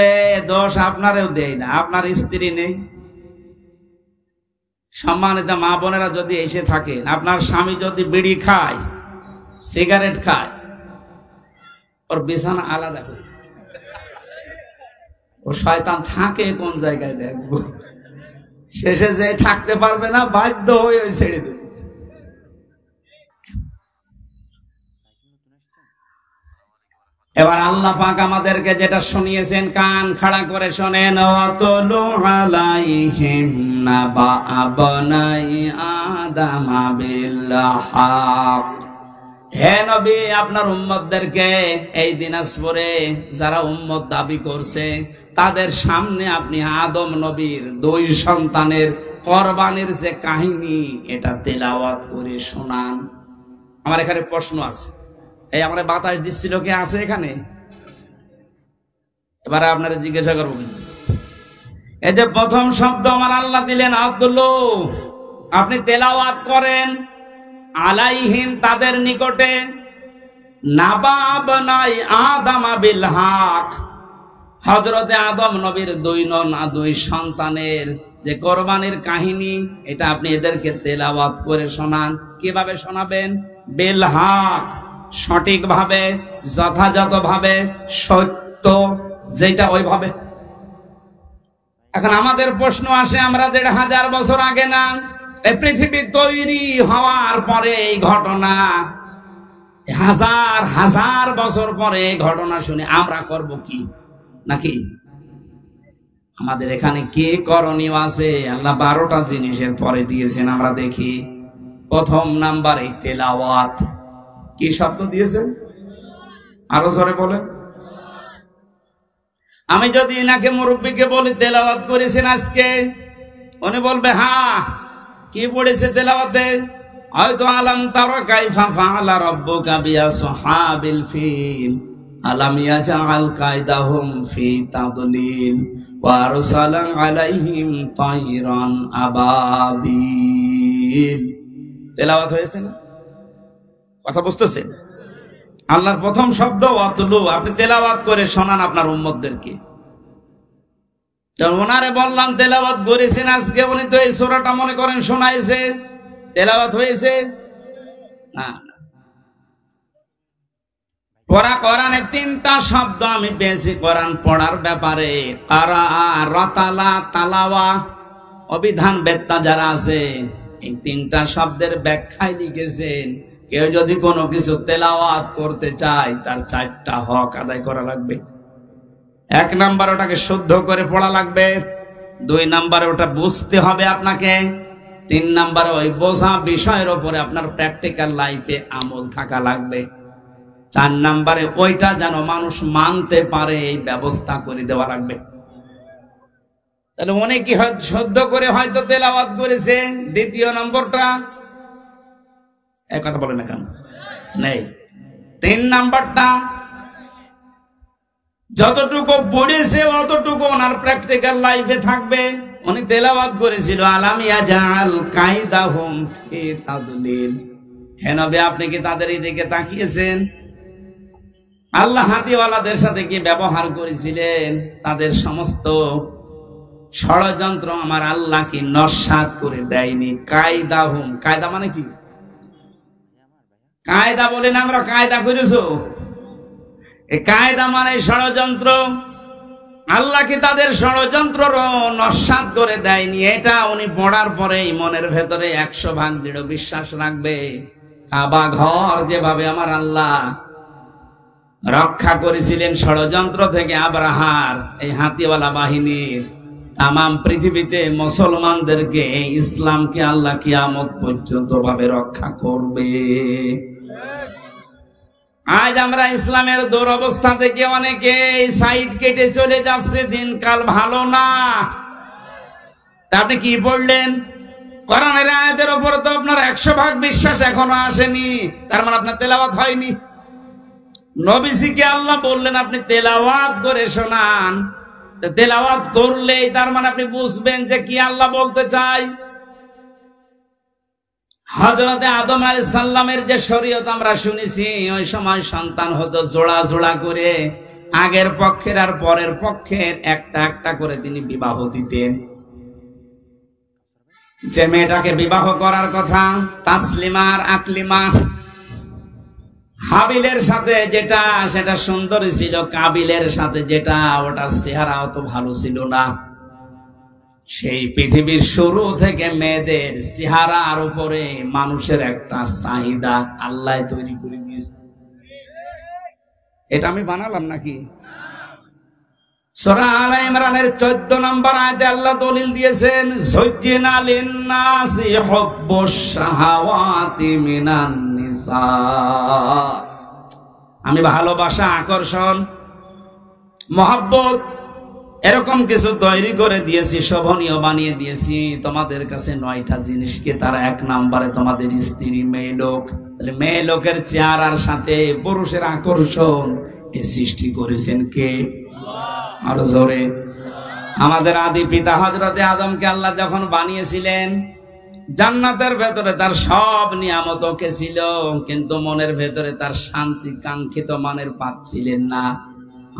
দোষ আপনারও দেয় না, আপনার স্ত্রী নেই। সম্মানিত মা বোনেরা যদি এসে থাকেন, আপনার স্বামী যদি বিড়ি খায়, সিগারেট খায়, ওর বিছানা আলাদা করে, ও শয়তান থাকে কোন জায়গায় দেখবো, শেষে যে থাকতে পারবে না, বাধ্য হয়ে ওই ছেড়ে দেবে। এবার আল্লাহ পাক আমাদেরকে যেটা শুনিয়েছেন, কান খাড়া করে শোনেন। ওয়াতলু আলাইহিম নাবা আবনাই আদম বিল হক। হে নবী, আপনার উম্মতদেরকে এই দিনাজপুরে যারা উম্মত দাবি করছে তাদের সামনে আপনি আদম নবীর 2 সন্তানের কোরবানির যে কাহিনী, এটা তেলাওয়াত করে শোনান। আমার এখানে প্রশ্ন আছে, এই আমরা বাতাস দিচ্ছিল কে আছে এখানে? এবারে আপনারা জিজ্ঞাসা করবো, এই যে প্রথম শব্দ আমার আল্লাহ দিলেন আব্দুল্লাহ, আপনি তেলাওয়াত করেন আলাইহিম তাদের নিকটে, নাবা আবনাই আদম বিল হক, হযরতে আদম নবীর 2 সন্তানের যে কোরবানির কাহিনী, এটা আপনি এদেরকে তেলাওয়াত করে শোনান। কিভাবে শোনাবেন? বিল হক, সঠিকভাবে, যথাযথভাবে, সত্য যেটা ওইভাবে। এখন আমাদের প্রশ্ন আসে, আমরা 1500 বছর আগে না, এই পৃথিবী তৈরি হওয়ার পরে এই ঘটনা, হাজার হাজার বছর পরে এই ঘটনা শুনে আমরা করব কি? নাকি আমাদের এখানে কি করণীয় আছে? আল্লাহ 12টা জিনিসের পরে দিয়েছেন, আমরা দেখি। প্রথম নাম্বারে তেলাওয়াত। কি শব্দ দিয়েছেন? আরো জোরে বলেন। আমি যদি এনাকে মুরব্বীকে বলি তেলাওয়াত করেছেন আজকে, উনি বলবে হ্যাঁ। কি পড়েছে তেলাওয়াতে? হয়তো আলাম তারা কাইফা ফাআলা রাব্বুকা বিআসহাবিল ফিল, আলাম ইয়াজআল কায়দাহুম ফি তাদলিল ওয়া আরসালা আলাইহিম তায়রান আবাবিল। তেলাওয়াত হয়েছে না? কথা বুঝতেছেন? আল্লাহর প্রথম শব্দ ওয়াতলু, আপনি তেলাওয়াত করে শোনান আপনার উম্মতদেরকে। ওনারে বললাম তেলাওয়াত করেছেন আজকে, উনি তো এই সূরাটা মনে করেন শোনাইছে, তেলাওয়াত হয়েছে না। পড়া কোরআনে 3টা শব্দ আমি পেয়েছি কোরআন পড়ার ব্যাপারে, কারা, রাতালা, তালাওয়া। অভিধান বেত্তা যারা আছে এই 3টা শব্দের ব্যাখ্যায় লিখেছেন, কেউ যদি কোনো কিছু তেলাওয়াত করতে চায় তার 4টা হক আদায় করা লাগবে। 1 নাম্বার ওটাকে শুদ্ধ করে পড়া লাগবে, 2 নাম্বারে ওটা বুঝতে হবে আপনাকে, 3 নাম্বারে ওই বোঝা বিষয়ের উপরে আপনার প্র্যাকটিক্যাল লাইফে আমল থাকা লাগবে, 4 নাম্বারে ওইটা যেন মানুষ মানতে পারে এই ব্যবস্থা করে দেওয়া লাগবে। তাহলে অনেকে শুদ্ধ করে হয়তো তেলাওয়াত করেছে। 2 নম্বরটা এক কথা বলে না কেন নেই। 3 নাম্বারটা যতটুকু পড়েছে অতটুকু ওনার প্র্যাকটিক্যাল লাইফে থাকবে। উনি তেলাওয়াত করেছিল আলাম ইয়াজআল কায়দাহুম ফি তাদলিল। হে নবী, আপনি কি তাদের এই দিকে তাকিয়েছেন? আল্লাহ হাতিওয়ালাদের সাথে কি ব্যবহার করেছিলেন? তাদের সমস্ত ষড়যন্ত্র আমার আল্লাহ কি নস্যাৎ করে দেয়নি? কায়দাহুম, কায়দা মানে কি? কায়দা বলেন আমরা কায়দা করেছো, এই কায়দা মানে ষড়যন্ত্র। আল্লাহ কি তাদের ষড়যন্ত্র নস্যাৎ করে দেয়নি? এটা উনি পড়ার পরেই মনের ভেতরে 100% দৃঢ় বিশ্বাস রাখবে। কাবা ঘর যেভাবে আমার আল্লাহ রক্ষা করেছিলেন ষড়যন্ত্র থেকে আব্রাহার এই হাতিওয়ালা বাহিনীর, তামাম পৃথিবীতে মুসলমানদেরকে, ইসলামকে আল্লাহ কিয়ামত পর্যন্ত ভাবে রক্ষা করবে। আজ আমরা ইসলামের দুরবস্থা থেকে অনেকে সাইড কেটে চলে যাচ্ছে, দিনকাল ভালো না। তা আপনি কি পড়লেন? কোরআনের আয়াতের উপর তো আপনার 100% বিশ্বাস এখনো আসেনি, তার মানে আপনার তেলাওয়াত হয়নি। নবীজিকে আল্লাহ বললেন আপনি তেলাওয়াত করে শোনান, তেলাওয়াত করলেই তার মানে আপনি বুঝবেন যে কি আল্লাহ বলতে চায়। হযরতে আদম আলাইহিস সালামের যে শরীয়ত আমরা শুনেছি, ওই সময় সন্তান হতো জোড়া জোড়া করে, আগের পক্ষের আর পরের পক্ষের একটা একটা করে তিনি বিবাহ দিতেন। যে মেয়েটাকে বিবাহ করার কথা, তাসলিমা আর আকলিমা, হাবিলের সাথে যেটা সেটা সুন্দরী ছিল, কাবিলের সাথে যেটা ওটার চেহারা অত ভালো ছিল না। সেই পৃথিবীর শুরু থেকে মেয়েদের চেহারার উপরে মানুষের একটা চাহিদা আল্লাহ তৈরি করে দিয়েছে। এটা আমি বানালাম নাকি? সূরা আলে ইমরানের 14 নম্বর আয়াতে আল্লাহ দলিল দিয়েছেন, যুজ্জিনা লিন-নাসি হুব্বুশ শাহাওয়াতি মিনান নিসা। আমি ভালোবাসা, আকর্ষণ, মহব্বত এরকম কিছু তৈরি করে দিয়েছি, শোভনীয় বানিয়ে দিয়েছি তোমাদের কাছে 9টা জিনিসকে। তারা 1 নম্বরে তোমাদের স্ত্রী, মেয়ে লোক। তাহলে মেয়ে লোকের চেহারার সাথে পুরুষের আকর্ষণ এ সৃষ্টি করেছেন কে? আর জোরে। আমাদের আদি পিতা হযরতে আদমকে আল্লাহ যখন বানিয়েছিলেন, জান্নাতের ভেতরে তার সব নিয়ামত ওকে ছিল, কিন্তু মনের ভেতরে তার শান্তি কাঙ্ক্ষিত মানের পাচ্ছিলেন না।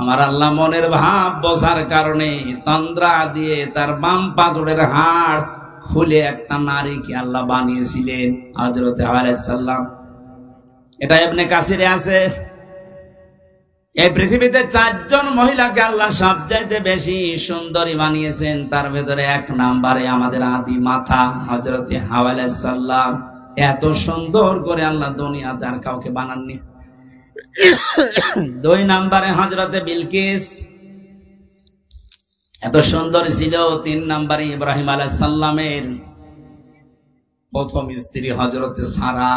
আমার আল্লাহ মনের ভাব বোঝার কারণে তন্দ্রা দিয়ে তার বাম পাথরের হাড় খুলে একটা নারীকে আল্লাহ বানিয়েছিলেন, হযরতে হাওয়া আলাইহিস সালাম। এটা ইবনে কাসিরে আছে। এই পৃথিবীতে 4 জন মহিলাকে আল্লাহ সবচাইতে বেশি সুন্দরী বানিয়েছেন, তার ভেতরে 1 নম্বরে আমাদের আদি মাতা হযরতে হাওয়া আলাইহিস সালাম। এত সুন্দর করে আল্লাহ দুনিয়াতে আর কাউকে বানাননি। 2 নম্বরে হযরতে বিলকিস, এত সুন্দর ছিল। 3 নম্বরে ইব্রাহিম আলাইহিস সালামের প্রথম স্ত্রী হযরতে সারা।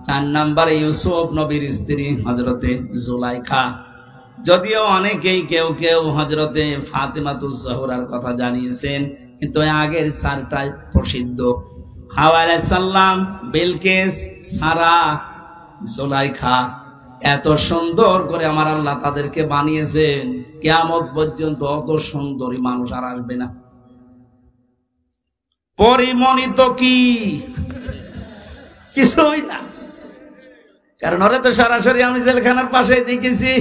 4 নম্বরে ইউসুফ নবীর স্ত্রী হযরতে জুলাইখা। যদিও অনেকেই কেউ কেউ হযরতে ফাতেমাতুজ জোহরার কথা জানিয়েছেন, কিন্তু আগের 4টাই প্রসিদ্ধ। হাওয়া আলাইহিস সালাম, বিলকিস, সারা, জুলাইখা। এত সুন্দর করে আমার আল্লাহ তাদেরকে বানিয়েছেন, কিয়ামত পর্যন্ত অত সুন্দরী মানুষ আর আসবে না। পরিমণিত কি কিছুই না, কারণ ওরা তো সরাসরি আমি জেলখানার পাশে দেখেছি।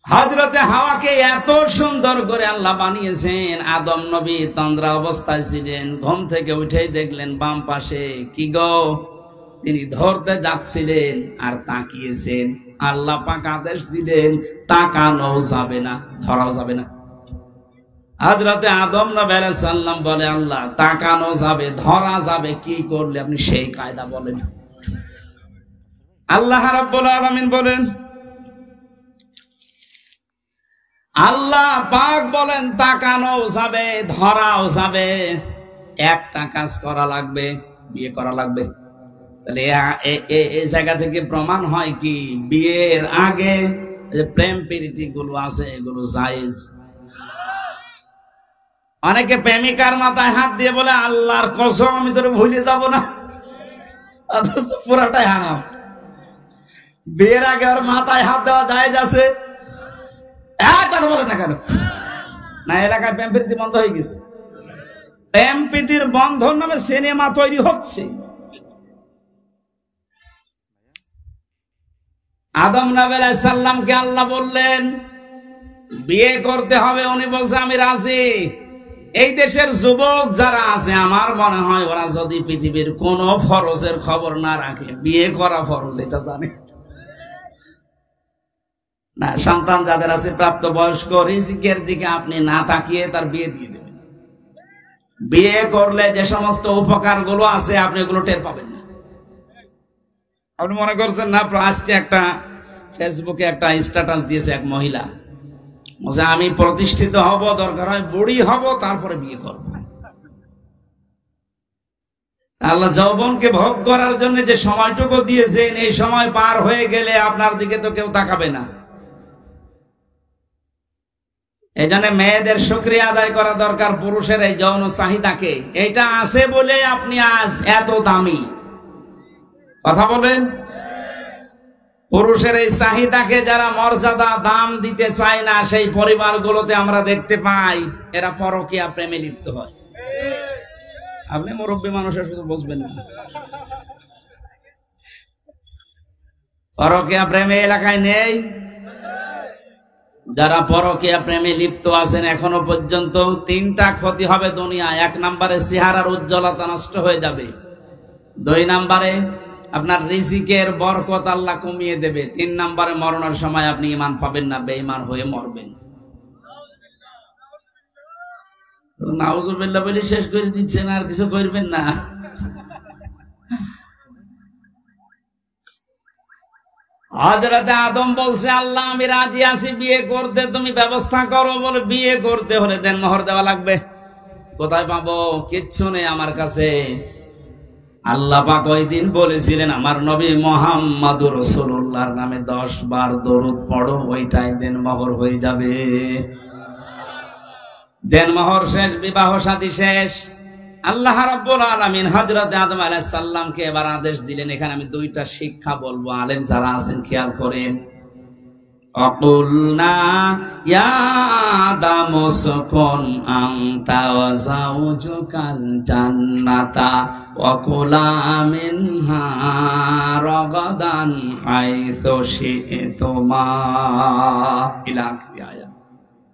হযরতে হাওয়াকে এত সুন্দর করে আল্লাহ বানিয়েছেন। আদম নবী তন্দ্রা অবস্থায় ছিলেন, ঘুম থেকে উঠেই দেখলেন বাম পাশে কি গো, তিনি ধরতে যাচ্ছিলেন আর তাকিয়েছেন। আল্লাহ পাক আদেশ দিলেন তাকানো যাবে না, ধরাও যাবে না। হযরতে আদম নবী আলাইহিস সালাম বলে, আল্লাহ তাকানো যাবে, ধরা যাবে, কি করলে আপনি সেই কায়দা বলেন। আল্লাহ রাব্বুল আলামিন বলেন, আল্লাহ পাক বলেন তাকানো যাবে, ধরাও যাবে, একটা কাজ করা লাগবে, বিয়ে করা লাগবে। তাহলে এই জায়গা থেকে প্রমাণ হয় কি, বিয়ের আগে যে প্রেম প্রীতি গুলো আছে এগুলো জায়েজ। অনেকে প্রেমিকার মাথায় হাত দিয়ে বলে, আল্লাহর কসম আমি তোরে ভুলে যাব না, অথচ পুরাটাই হারাম। বিয়ের আগে ওর মাথায় হাত দেওয়া জায়েজ আছে? কথা বলে না কেন? না, এলাকায় প্রেম প্রীতি বন্ধ হয়ে গেছে। প্রেম প্রীতির বন্ধন নামে সিনেমা তৈরি হচ্ছে। আদম নবী আলাইহিস সালামকে আল্লাহ বললেন বিয়ে করতে হবে, উনি বলছে আমি রাজি। এই দেশের যুবক যারা আছে, আমার মনে হয় ওরা যদি পৃথিবীর কোন ফরজের খবর না রাখে, বিয়ে করা ফরজ এটা জানে না। সন্তান যাদের আছে প্রাপ্ত বয়স্ক, রিজিকের দিকে আপনি না তাকিয়ে তার বিয়ে দিয়ে দেবেন। বিয়ে করলে যে সমস্ত উপকার গুলো আছে আপনি এগুলো টের পাবেন না। আপনি মনে করছেন না, আজকে একটা ফেসবুকে একটা স্ট্যাটাস দিয়েছে এক মহিলা, বলছে আমি প্রতিষ্ঠিত হব, দরকার হয় বুড়ি হব, তারপরে বিয়ে করব। আল্লাহ যৌবনকে ভোগ করার জন্য যে সময়টুকু দিয়েছেন, এই সময় পার হয়ে গেলে আপনার দিকে তো কেউ তাকাবে না। এই জন্য মেয়েদের শুকরিয়া আদায় করা দরকার পুরুষের এই যৌন চাহিদাকে। এটা আছে বলে আপনি আজ এত দামি। কথা বলেন, পুরুষের এই চাহিদাকে যারা মর্যাদা দাম দিতে চায় না, সেই পরিবারগুলোতে আমরা দেখতে পাই এরা পরকীয়া প্রেমে লিপ্ত হয়। আপনি মুরব্বী মানুষের শুধু বুঝবেন না, পরকীয়া প্রেমে এলাকায় নেই। যারা পরকীয়া প্রেমে লিপ্ত আছেন এখনো পর্যন্ত, তিনটা ক্ষতি হবে দুনিয়ায়। 1 নম্বরে চেহারার উজ্জ্বলতা নষ্ট হয়ে যাবে। 2 নম্বরে আপনার রিজিকের বরকত আল্লাহ কমিয়ে দেবে। 3 নম্বরে মরণের সময় আপনি ঈমান পাবেন না, বেঈমান হয়ে মরবেন। নাউজুবিল্লাহ বলে শেষ করে দিচ্ছেন, আর কিছু করবেন না। হযরতে আদম বলছে, আল্লাহ আমি রাজি আছি বিয়ে করতে, তুমি ব্যবস্থা করো। বলে বিয়ে করতে হলে দেনমোহর দেওয়া লাগবে। কোথায় পাবো? কিচ্ছু নেই আমার কাছে। আল্লাহ পাক ওই দিন বলেছিলেন, আমার নবী মুহাম্মদুর রাসূলুল্লাহর নামে 10 বার দরুদ পড়ো, ওইটাই দেনমোহর হয়ে যাবে। দেনমোহর শেষ, বিবাহ শাদী শেষ। আল্লাহ রাব্বুল আলামিন হযরত আদম আলাইহিস সালামকে এবার আদেশ দিলেন। এখানে আমি 2টা শিক্ষা বলবো, আলেম যারা আছেন খেয়াল করেন। অকুলনা ইয়া আদম উসকুন আনতা ওয়া যাওজুকাল জান্নাতা ওয়া কুলা মিনহা রাগাদান হাইসু শি'তুমা, ইলা আখির আয়াত,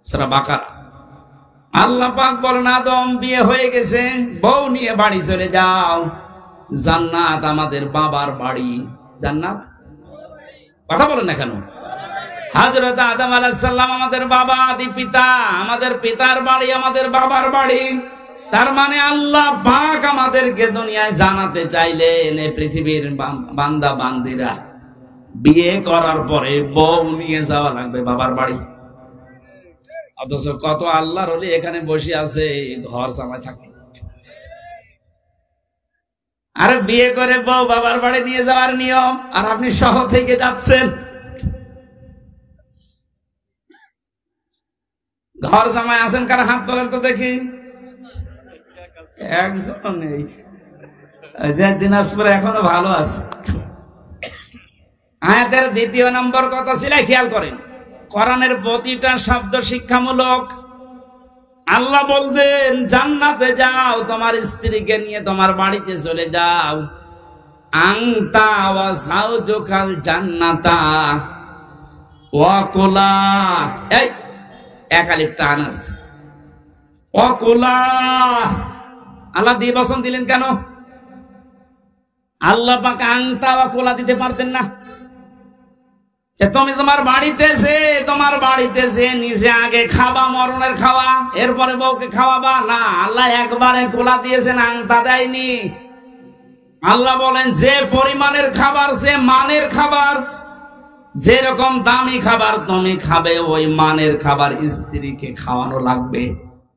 সূরা বাকারা। আল্লাহ পাক বলেন, আদম বিয়ে হয়ে গেছে, বউ নিয়ে বাড়ি চলে যাও। জান্নাত আমাদের বাবার বাড়ি। জান্নাত কথা বলেন না কেন? হযরত আদম আলাইহিস সালাম আমাদের বাবা, আদি পিতা, আমাদের পিতার বাড়ি আমাদের বাবার বাড়ি। তার মানে আল্লাহ পাক আমাদেরকে দুনিয়ায় জানাতে চাইলেন, এই পৃথিবীর বান্দা বান্দিরা বিয়ে করার পরে বউ নিয়ে যাওয়া লাগবে বাবার বাড়ি। অথচ কত আল্লাহর ওলি এখানে বসে আছে, ঘর জামাই থাকে। আর বিয়ে করে বউ বাবার বাড়ি নিয়ে যাওয়ার নিয়ম, আর আপনি সহ থেকে যাচ্ছেন। ঘর জামাই আছেন কারা? হাত তোলেন তো দেখি। একজন নেই। দিনাজপুরে এখনো ভালো আছে। আয়াতের দ্বিতীয় নম্বর কথা ছিল, খেয়াল করেন, কোরআনের প্রতিটা শব্দ শিক্ষামূলক। আল্লাহ বলতেন জান্নাতে যাও, তোমার স্ত্রীকে নিয়ে তোমার বাড়িতে চলে যাও। আনতা ওয়া যাওজুকাল জান্নাতা ওয়া কুলা, এই এক আলিফ টান আছে, ওয়া কুলা। আল্লাহ দ্বিবচন দিলেন কেন? আল্লাহ পাক আনতা ওয়া কুলা দিতে পারতেন না? তুমি তোমার বাড়িতে যে নিজে আগে খাবা, মরণের খাওয়া, এরপরে বউকে খাওয়াবা না। আল্লাহ একবারে কোলা দিয়েছেন, আংতা দেয়নি। আল্লাহ বলেন যে পরিমাণের খাবার, যে মানের খাবার, যেরকম দামি খাবার তুমি খাবে, ওই মানের খাবার স্ত্রীকে খাওয়ানো লাগবে।